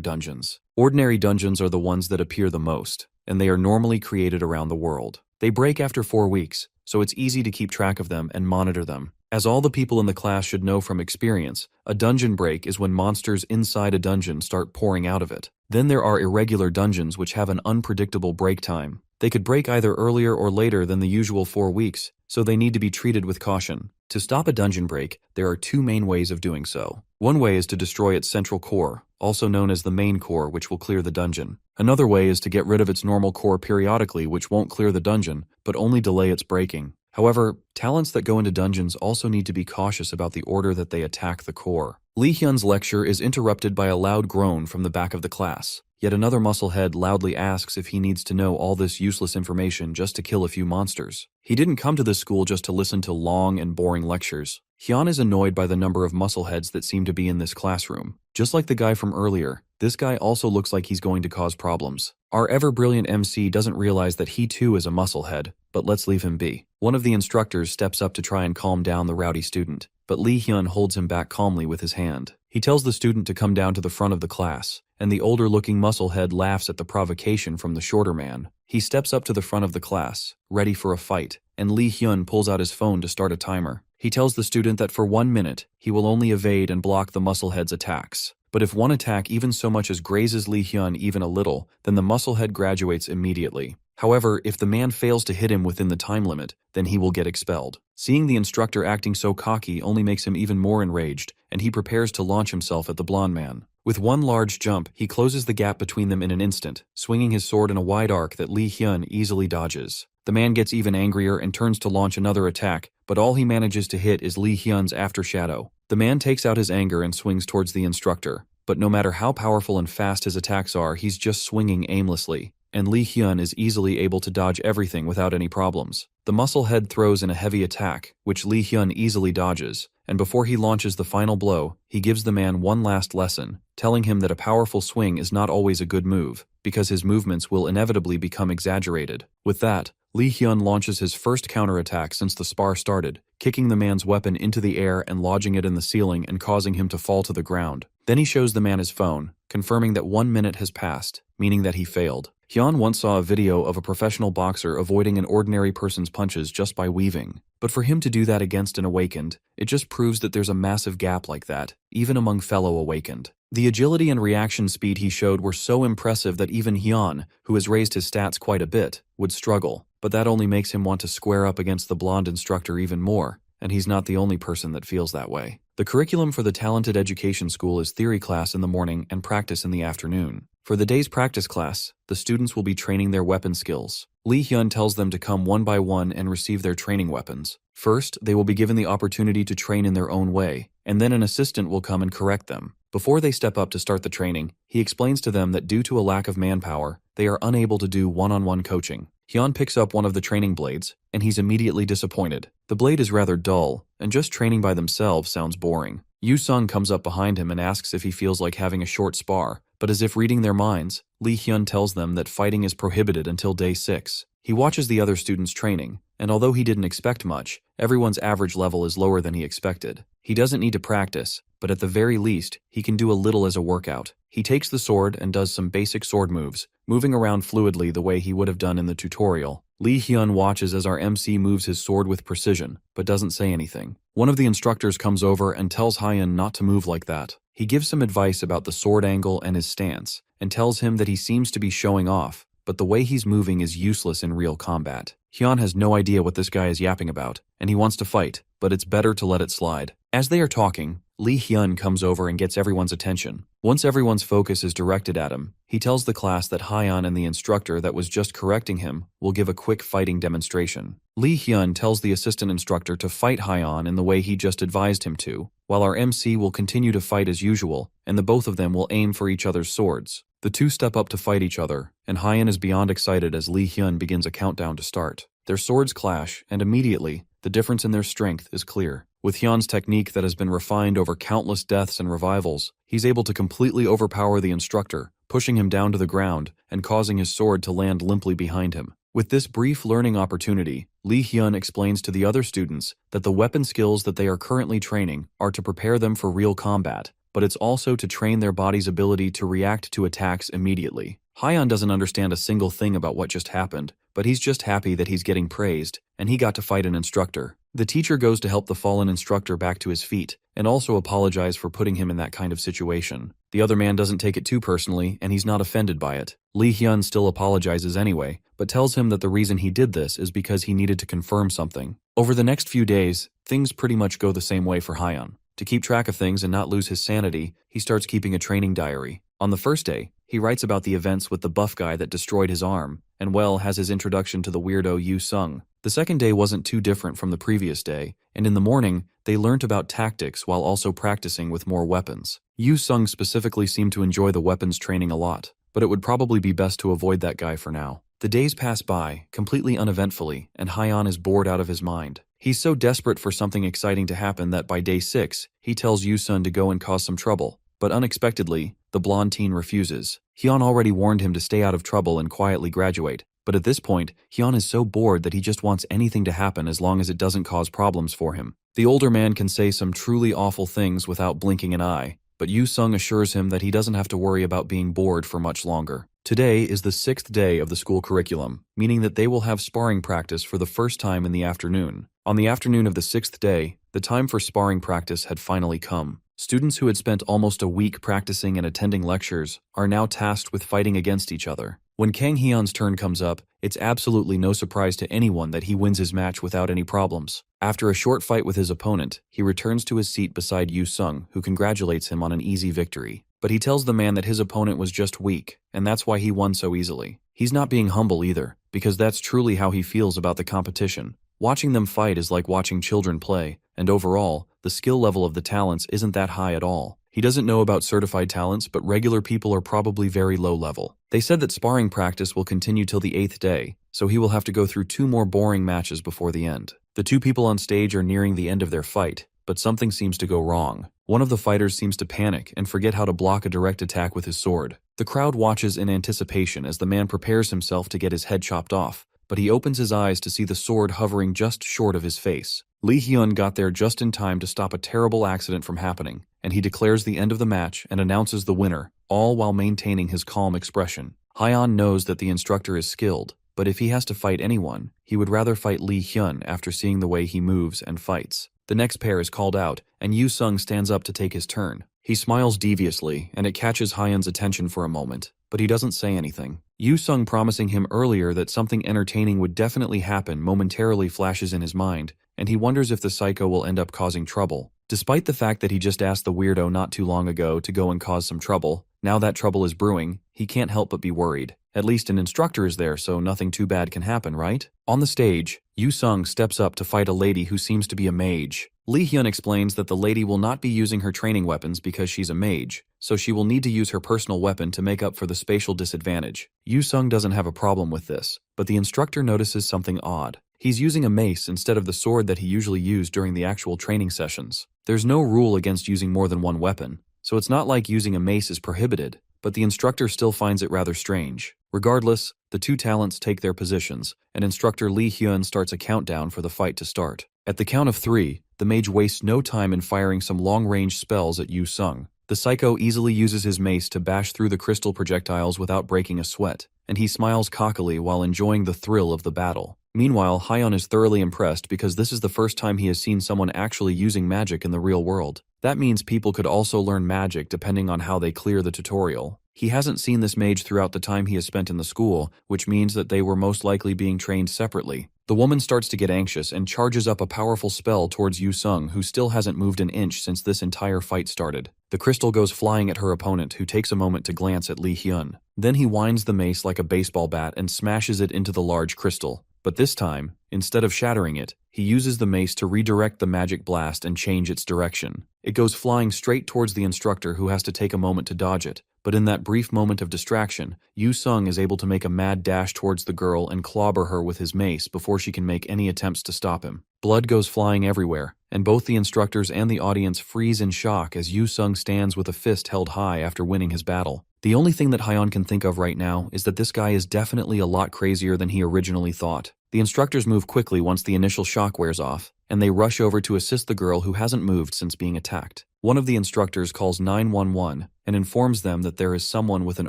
dungeons. Ordinary dungeons are the ones that appear the most, and they are normally created around the world. They break after 4 weeks, so it's easy to keep track of them and monitor them. As all the people in the class should know from experience, a dungeon break is when monsters inside a dungeon start pouring out of it. Then there are irregular dungeons which have an unpredictable break time. They could break either earlier or later than the usual 4 weeks, so they need to be treated with caution. To stop a dungeon break, there are two main ways of doing so. One way is to destroy its central core, also known as the main core, which will clear the dungeon. Another way is to get rid of its normal core periodically, which won't clear the dungeon, but only delay its breaking. However, talents that go into dungeons also need to be cautious about the order that they attack the core. Lee Hyun's lecture is interrupted by a loud groan from the back of the class. Yet another musclehead loudly asks if he needs to know all this useless information just to kill a few monsters. He didn't come to this school just to listen to long and boring lectures. Hyun is annoyed by the number of muscleheads that seem to be in this classroom. Just like the guy from earlier, this guy also looks like he's going to cause problems. Our ever-brilliant MC doesn't realize that he too is a musclehead, but let's leave him be. One of the instructors steps up to try and calm down the rowdy student, but Lee Hyun holds him back calmly with his hand. He tells the student to come down to the front of the class, and the older-looking musclehead laughs at the provocation from the shorter man. He steps up to the front of the class, ready for a fight, and Lee Hyun pulls out his phone to start a timer. He tells the student that for 1 minute, he will only evade and block the musclehead's attacks. But if one attack even so much as grazes Lee Hyun even a little, then the musclehead graduates immediately. However, if the man fails to hit him within the time limit, then he will get expelled. Seeing the instructor acting so cocky only makes him even more enraged, and he prepares to launch himself at the blonde man. With one large jump, he closes the gap between them in an instant, swinging his sword in a wide arc that Lee Hyun easily dodges. The man gets even angrier and turns to launch another attack, but all he manages to hit is Lee Hyun's aftershadow. The man takes out his anger and swings towards the instructor, but no matter how powerful and fast his attacks are, he's just swinging aimlessly, and Lee Hyun is easily able to dodge everything without any problems. The musclehead throws in a heavy attack, which Lee Hyun easily dodges, and before he launches the final blow, he gives the man one last lesson, telling him that a powerful swing is not always a good move, because his movements will inevitably become exaggerated. With that, Lee Hyun launches his first counterattack since the spar started, kicking the man's weapon into the air and lodging it in the ceiling and causing him to fall to the ground. Then he shows the man his phone, confirming that 1 minute has passed, meaning that he failed. Hyun once saw a video of a professional boxer avoiding an ordinary person's punches just by weaving. But for him to do that against an awakened, it just proves that there's a massive gap like that, even among fellow awakened. The agility and reaction speed he showed were so impressive that even Hyun, who has raised his stats quite a bit, would struggle. But that only makes him want to square up against the blonde instructor even more, and he's not the only person that feels that way. The curriculum for the Talented Education School is theory class in the morning and practice in the afternoon. For the day's practice class, the students will be training their weapon skills. Lee Hyun tells them to come one by one and receive their training weapons. First, they will be given the opportunity to train in their own way, and then an assistant will come and correct them. Before they step up to start the training, he explains to them that due to a lack of manpower, they are unable to do one-on-one coaching. Hyun picks up one of the training blades, and he's immediately disappointed. The blade is rather dull, and just training by themselves sounds boring. Yu-sung comes up behind him and asks if he feels like having a short spar, but as if reading their minds, Lee Hyun tells them that fighting is prohibited until day 6. He watches the other students training, and although he didn't expect much, everyone's average level is lower than he expected. He doesn't need to practice, but at the very least, he can do a little as a workout. He takes the sword and does some basic sword moves, moving around fluidly the way he would have done in the tutorial. Lee Hyun watches as our MC moves his sword with precision, but doesn't say anything. One of the instructors comes over and tells Hyun not to move like that. He gives some advice about the sword angle and his stance, and tells him that he seems to be showing off, but the way he's moving is useless in real combat. Hyun has no idea what this guy is yapping about, and he wants to fight, but it's better to let it slide. As they are talking, Lee Hyun comes over and gets everyone's attention. Once everyone's focus is directed at him, he tells the class that Hyun and the instructor that was just correcting him will give a quick fighting demonstration. Lee Hyun tells the assistant instructor to fight Hyun in the way he just advised him to, while our MC will continue to fight as usual, and the both of them will aim for each other's swords. The two step up to fight each other, and Hyun is beyond excited as Lee Hyun begins a countdown to start. Their swords clash, and immediately, the difference in their strength is clear. With Hyun's technique that has been refined over countless deaths and revivals, he's able to completely overpower the instructor, pushing him down to the ground and causing his sword to land limply behind him. With this brief learning opportunity, Lee Hyun explains to the other students that the weapon skills that they are currently training are to prepare them for real combat, but it's also to train their body's ability to react to attacks immediately. Hyun doesn't understand a single thing about what just happened, but he's just happy that he's getting praised, and he got to fight an instructor. The teacher goes to help the fallen instructor back to his feet, and also apologize for putting him in that kind of situation. The other man doesn't take it too personally, and he's not offended by it. Lee Hyun still apologizes anyway, but tells him that the reason he did this is because he needed to confirm something. Over the next few days, things pretty much go the same way for Hyun. To keep track of things and not lose his sanity, he starts keeping a training diary. On the first day, he writes about the events with the buff guy that destroyed his arm, and has his introduction to the weirdo Yu Sung. The second day wasn't too different from the previous day, and in the morning, they learnt about tactics while also practicing with more weapons. Yu Sung specifically seemed to enjoy the weapons training a lot, but it would probably be best to avoid that guy for now. The days pass by, completely uneventfully, and Hyun is bored out of his mind. He's so desperate for something exciting to happen that by day 6, he tells Yu Sung to go and cause some trouble. But unexpectedly, the blonde teen refuses. Hyun already warned him to stay out of trouble and quietly graduate, but at this point, Hyun is so bored that he just wants anything to happen as long as it doesn't cause problems for him. The older man can say some truly awful things without blinking an eye, but Yu Sung assures him that he doesn't have to worry about being bored for much longer. Today is the 6th day of the school curriculum, meaning that they will have sparring practice for the first time in the afternoon. On the afternoon of the 6th day, the time for sparring practice had finally come. Students who had spent almost a week practicing and attending lectures are now tasked with fighting against each other. When Kang Hyun's turn comes up, it's absolutely no surprise to anyone that he wins his match without any problems. After a short fight with his opponent, he returns to his seat beside Yu Sung, who congratulates him on an easy victory. But he tells the man that his opponent was just weak, and that's why he won so easily. He's not being humble either, because that's truly how he feels about the competition. Watching them fight is like watching children play, and overall, the skill level of the talents isn't that high at all. He doesn't know about certified talents, but regular people are probably very low level. They said that sparring practice will continue till the 8th day, so he will have to go through 2 more boring matches before the end. The 2 people on stage are nearing the end of their fight, but something seems to go wrong. One of the fighters seems to panic and forget how to block a direct attack with his sword. The crowd watches in anticipation as the man prepares himself to get his head chopped off, but he opens his eyes to see the sword hovering just short of his face. Lee Hyun got there just in time to stop a terrible accident from happening, and he declares the end of the match and announces the winner, all while maintaining his calm expression. Hyun knows that the instructor is skilled, but if he has to fight anyone, he would rather fight Lee Hyun after seeing the way he moves and fights. The next pair is called out, and Yu Sung stands up to take his turn. He smiles deviously, and it catches Hyun's attention for a moment, but he doesn't say anything. Yu Sung promising him earlier that something entertaining would definitely happen momentarily flashes in his mind, and he wonders if the psycho will end up causing trouble. Despite the fact that he just asked the weirdo not too long ago to go and cause some trouble, now that trouble is brewing, he can't help but be worried. At least an instructor is there, so nothing too bad can happen, right? On the stage, Yu Sung steps up to fight a lady who seems to be a mage. Lee Hyun explains that the lady will not be using her training weapons because she's a mage, so she will need to use her personal weapon to make up for the spatial disadvantage. Yu Sung doesn't have a problem with this, but the instructor notices something odd. He's using a mace instead of the sword that he usually used during the actual training sessions. There's no rule against using more than one weapon, so it's not like using a mace is prohibited, but the instructor still finds it rather strange. Regardless, the 2 talents take their positions, and instructor Lee Hyun starts a countdown for the fight to start. At the count of 3, the mage wastes no time in firing some long-range spells at Yu Sung. The psycho easily uses his mace to bash through the crystal projectiles without breaking a sweat, and he smiles cockily while enjoying the thrill of the battle. Meanwhile, Hyun is thoroughly impressed because this is the first time he has seen someone actually using magic in the real world. That means people could also learn magic depending on how they clear the tutorial. He hasn't seen this mage throughout the time he has spent in the school, which means that they were most likely being trained separately. The woman starts to get anxious and charges up a powerful spell towards Yu Sung, who still hasn't moved an inch since this entire fight started. The crystal goes flying at her opponent, who takes a moment to glance at Lee Hyun. Then he winds the mace like a baseball bat and smashes it into the large crystal. But this time, instead of shattering it, he uses the mace to redirect the magic blast and change its direction. It goes flying straight towards the instructor, who has to take a moment to dodge it. But in that brief moment of distraction, Yu Sung is able to make a mad dash towards the girl and clobber her with his mace before she can make any attempts to stop him. Blood goes flying everywhere, and both the instructors and the audience freeze in shock as Yu Sung stands with a fist held high after winning his battle. The only thing that Hyun can think of right now is that this guy is definitely a lot crazier than he originally thought. The instructors move quickly once the initial shock wears off, and they rush over to assist the girl who hasn't moved since being attacked. One of the instructors calls 911 and informs them that there is someone with an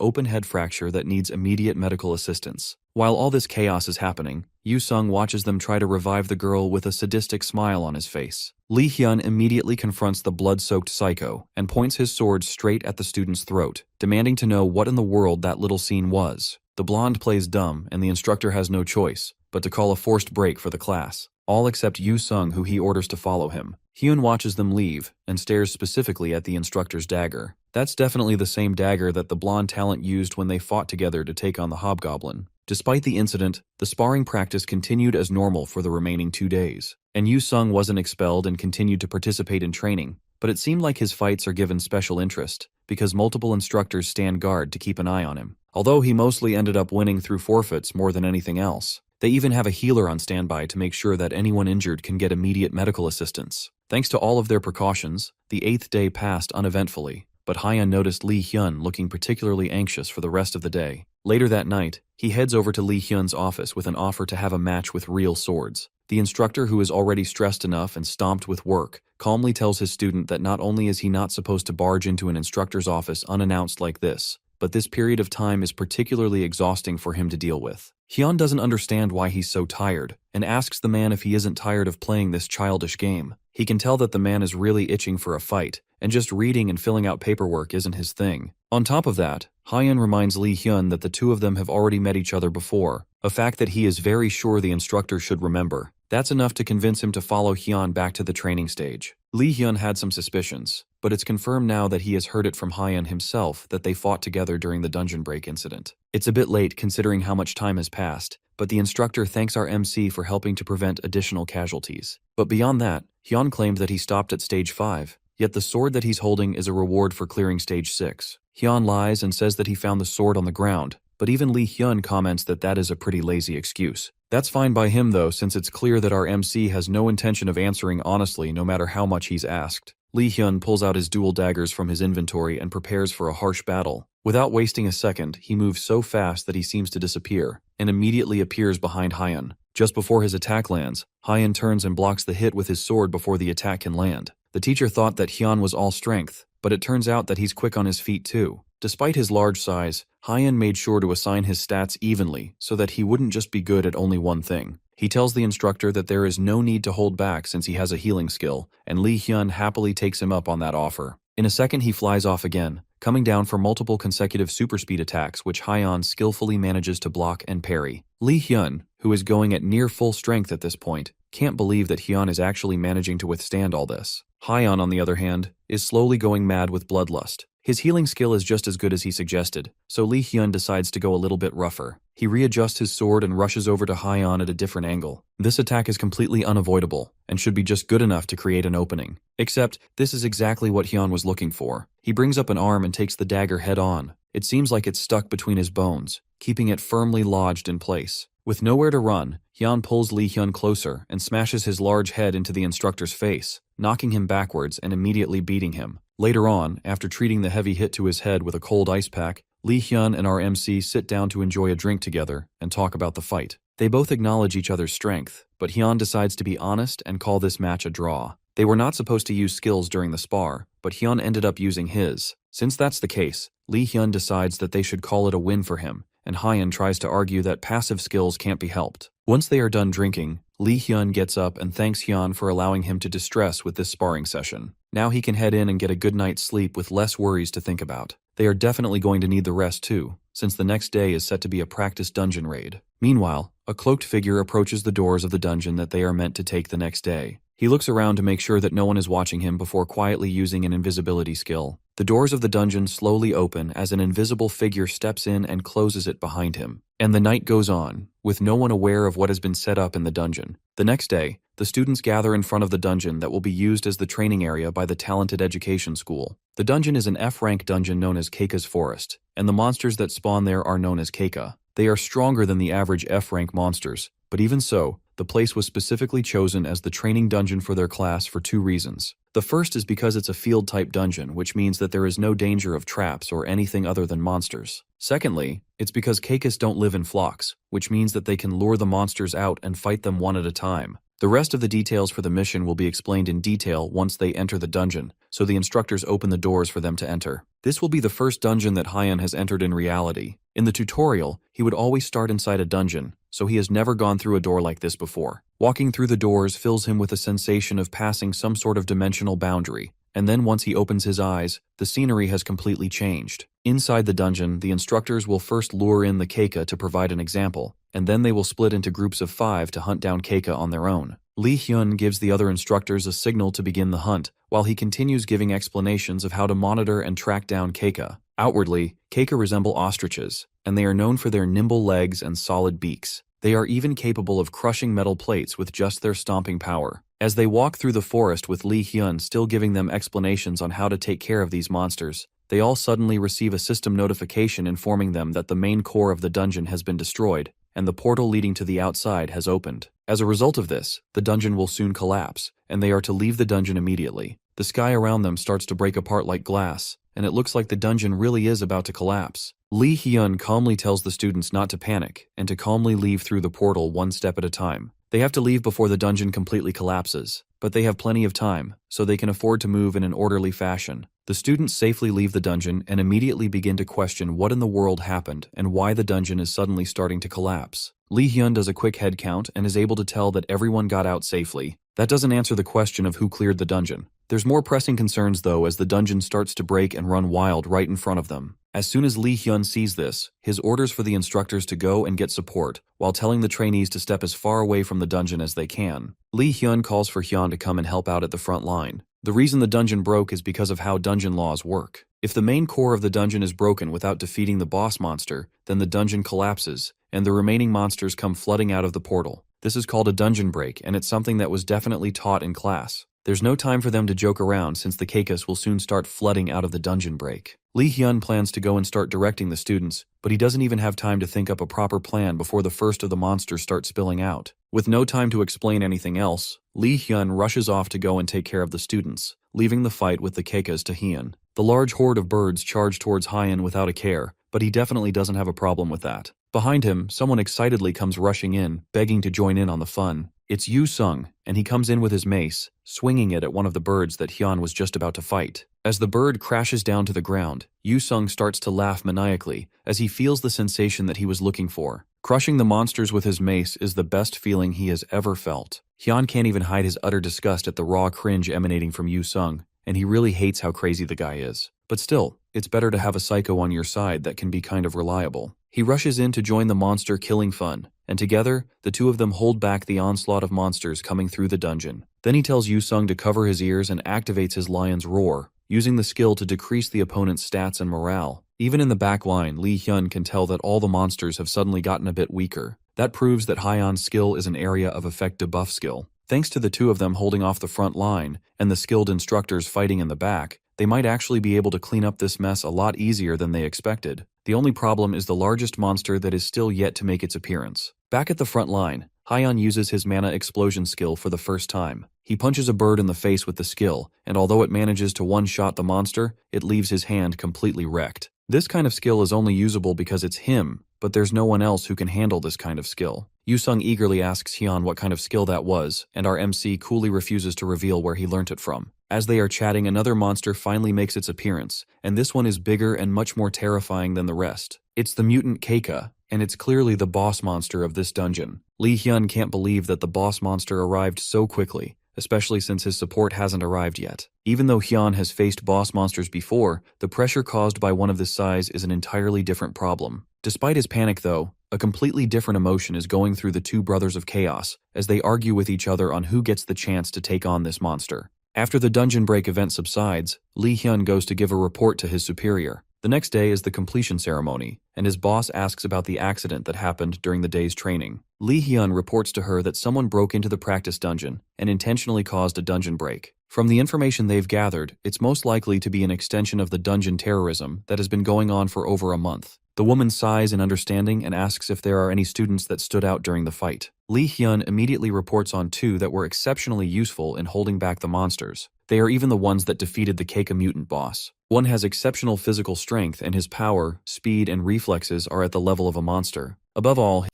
open head fracture that needs immediate medical assistance. While all this chaos is happening, Yu Sung watches them try to revive the girl with a sadistic smile on his face. Lee Hyun immediately confronts the blood-soaked psycho and points his sword straight at the student's throat, demanding to know what in the world that little scene was. The blonde plays dumb, and the instructor has no choice but to call a forced break for the class, all except Yu Sung, who he orders to follow him. Hyun watches them leave and stares specifically at the instructor's dagger. That's definitely the same dagger that the blonde talent used when they fought together to take on the hobgoblin. Despite the incident, the sparring practice continued as normal for the remaining 2 days, and Yu Sung wasn't expelled and continued to participate in training, but it seemed like his fights are given special interest because multiple instructors stand guard to keep an eye on him. Although he mostly ended up winning through forfeits more than anything else. They even have a healer on standby to make sure that anyone injured can get immediate medical assistance. Thanks to all of their precautions, the 8th day passed uneventfully, but Hyun noticed Lee Hyun looking particularly anxious for the rest of the day. Later that night, he heads over to Lee Hyun's office with an offer to have a match with real swords. The instructor, who is already stressed enough and stomped with work, calmly tells his student that not only is he not supposed to barge into an instructor's office unannounced like this, but this period of time is particularly exhausting for him to deal with. Hyun doesn't understand why he's so tired, and asks the man if he isn't tired of playing this childish game. He can tell that the man is really itching for a fight, and just reading and filling out paperwork isn't his thing. On top of that, Hyun reminds Lee Hyun that the two of them have already met each other before, a fact that he is very sure the instructor should remember. That's enough to convince him to follow Hyun back to the training stage. Lee Hyun had some suspicions, but it's confirmed now that he has heard it from Hyun himself that they fought together during the dungeon break incident. It's a bit late considering how much time has passed, but the instructor thanks our MC for helping to prevent additional casualties. But beyond that, Hyun claimed that he stopped at stage 5, yet the sword that he's holding is a reward for clearing stage 6. Hyun lies and says that he found the sword on the ground, but even Lee Hyun comments that that is a pretty lazy excuse. That's fine by him though, since it's clear that our MC has no intention of answering honestly no matter how much he's asked. Lee Hyun pulls out his dual daggers from his inventory and prepares for a harsh battle. Without wasting a second, he moves so fast that he seems to disappear, and immediately appears behind Hyun. Just before his attack lands, Hyun turns and blocks the hit with his sword before the attack can land. The teacher thought that Hyun was all strength, but it turns out that he's quick on his feet too. Despite his large size, Hyun made sure to assign his stats evenly so that he wouldn't just be good at only one thing. He tells the instructor that there is no need to hold back since he has a healing skill, and Lee Hyun happily takes him up on that offer. In a second he flies off again, coming down for multiple consecutive super speed attacks which Hyun skillfully manages to block and parry. Lee Hyun, who is going at near full strength at this point, can't believe that Hyun is actually managing to withstand all this. Hyun, on the other hand, is slowly going mad with bloodlust. His healing skill is just as good as he suggested, so Lee Hyun decides to go a little bit rougher. He readjusts his sword and rushes over to Hyun at a different angle. This attack is completely unavoidable, and should be just good enough to create an opening. Except, this is exactly what Hyun was looking for. He brings up an arm and takes the dagger head on. It seems like it's stuck between his bones, keeping it firmly lodged in place. With nowhere to run, Hyun pulls Lee Hyun closer and smashes his large head into the instructor's face, knocking him backwards and immediately beating him. Later on, after treating the heavy hit to his head with a cold ice pack, Lee Hyun and our MC sit down to enjoy a drink together and talk about the fight. They both acknowledge each other's strength, but Hyun decides to be honest and call this match a draw. They were not supposed to use skills during the spar, but Hyun ended up using his. Since that's the case, Lee Hyun decides that they should call it a win for him, and Hyun tries to argue that passive skills can't be helped. Once they are done drinking, Lee Hyun gets up and thanks Hyun for allowing him to distress with this sparring session. Now he can head in and get a good night's sleep with less worries to think about. They are definitely going to need the rest too, since the next day is set to be a practice dungeon raid. Meanwhile, a cloaked figure approaches the doors of the dungeon that they are meant to take the next day. He looks around to make sure that no one is watching him before quietly using an invisibility skill. The doors of the dungeon slowly open as an invisible figure steps in and closes it behind him. And the night goes on, with no one aware of what has been set up in the dungeon. The next day, the students gather in front of the dungeon that will be used as the training area by the talented education school. The dungeon is an F-rank dungeon known as Keika's Forest, and the monsters that spawn there are known as Keika. They are stronger than the average F-rank monsters, but even so, the place was specifically chosen as the training dungeon for their class for 2 reasons. The first is because it's a field-type dungeon, which means that there is no danger of traps or anything other than monsters. Secondly, it's because Keikas don't live in flocks, which means that they can lure the monsters out and fight them one at a time. The rest of the details for the mission will be explained in detail once they enter the dungeon, so the instructors open the doors for them to enter. This will be the first dungeon that Hyun has entered in reality. In the tutorial, he would always start inside a dungeon, so he has never gone through a door like this before. Walking through the doors fills him with a sensation of passing some sort of dimensional boundary, and then once he opens his eyes, the scenery has completely changed. Inside the dungeon, the instructors will first lure in the Keika to provide an example, and then they will split into groups of 5 to hunt down Keika on their own. Lee Hyun gives the other instructors a signal to begin the hunt, while he continues giving explanations of how to monitor and track down Keika. Outwardly, Keika resemble ostriches, and they are known for their nimble legs and solid beaks. They are even capable of crushing metal plates with just their stomping power. As they walk through the forest with Lee Hyun still giving them explanations on how to take care of these monsters, they all suddenly receive a system notification informing them that the main core of the dungeon has been destroyed, and the portal leading to the outside has opened. As a result of this, the dungeon will soon collapse, and they are to leave the dungeon immediately. The sky around them starts to break apart like glass, and it looks like the dungeon really is about to collapse. Lee Hyun calmly tells the students not to panic, and to calmly leave through the portal one step at a time. They have to leave before the dungeon completely collapses, but they have plenty of time, so they can afford to move in an orderly fashion. The students safely leave the dungeon and immediately begin to question what in the world happened and why the dungeon is suddenly starting to collapse. Lee Hyun does a quick head count and is able to tell that everyone got out safely. That doesn't answer the question of who cleared the dungeon. There's more pressing concerns though as the dungeon starts to break and run wild right in front of them. As soon as Lee Hyun sees this, his orders for the instructors to go and get support, while telling the trainees to step as far away from the dungeon as they can. Lee Hyun calls for Hyun to come and help out at the front line. The reason the dungeon broke is because of how dungeon laws work. If the main core of the dungeon is broken without defeating the boss monster, then the dungeon collapses, and the remaining monsters come flooding out of the portal. This is called a dungeon break, and it's something that was definitely taught in class. There's no time for them to joke around since the Keikas will soon start flooding out of the dungeon break. Lee Hyun plans to go and start directing the students, but he doesn't even have time to think up a proper plan before the first of the monsters start spilling out. With no time to explain anything else, Lee Hyun rushes off to go and take care of the students, leaving the fight with the Keikas to Hyun. The large horde of birds charge towards Hyun without a care, but he definitely doesn't have a problem with that. Behind him, someone excitedly comes rushing in, begging to join in on the fun. It's Yu Sung, and he comes in with his mace, swinging it at one of the birds that Hyun was just about to fight. As the bird crashes down to the ground, Yu Sung starts to laugh maniacally as he feels the sensation that he was looking for. Crushing the monsters with his mace is the best feeling he has ever felt. Hyun can't even hide his utter disgust at the raw cringe emanating from Yu Sung, and he really hates how crazy the guy is. But still, it's better to have a psycho on your side that can be kind of reliable. He rushes in to join the monster killing fun, and together, the two of them hold back the onslaught of monsters coming through the dungeon. Then he tells Yu Sung to cover his ears and activates his lion's roar, using the skill to decrease the opponent's stats and morale. Even in the back line, Lee Hyun can tell that all the monsters have suddenly gotten a bit weaker. That proves that Hyun's skill is an area of effect debuff skill. Thanks to the two of them holding off the front line, and the skilled instructors fighting in the back, they might actually be able to clean up this mess a lot easier than they expected. The only problem is the largest monster that is still yet to make its appearance. Back at the front line, Hyun uses his mana explosion skill for the first time. He punches a bird in the face with the skill, and although it manages to one-shot the monster, it leaves his hand completely wrecked. This kind of skill is only usable because it's him, but there's no one else who can handle this kind of skill. Yu Sung eagerly asks Hyun what kind of skill that was, and our MC coolly refuses to reveal where he learnt it from. As they are chatting, another monster finally makes its appearance, and this one is bigger and much more terrifying than the rest. It's the mutant Keika, and it's clearly the boss monster of this dungeon. Lee Hyun can't believe that the boss monster arrived so quickly, especially since his support hasn't arrived yet. Even though Hyun has faced boss monsters before, the pressure caused by one of this size is an entirely different problem. Despite his panic though, a completely different emotion is going through the two brothers of chaos as they argue with each other on who gets the chance to take on this monster. After the dungeon break event subsides, Lee Hyun goes to give a report to his superior. The next day is the completion ceremony, and his boss asks about the accident that happened during the day's training. Lee Hyun reports to her that someone broke into the practice dungeon and intentionally caused a dungeon break. From the information they've gathered, it's most likely to be an extension of the dungeon terrorism that has been going on for over a month. The woman sighs in understanding and asks if there are any students that stood out during the fight. Lee Hyun immediately reports on two that were exceptionally useful in holding back the monsters. They are even the ones that defeated the Keika mutant boss. One has exceptional physical strength and his power, speed, and reflexes are at the level of a monster. Above all,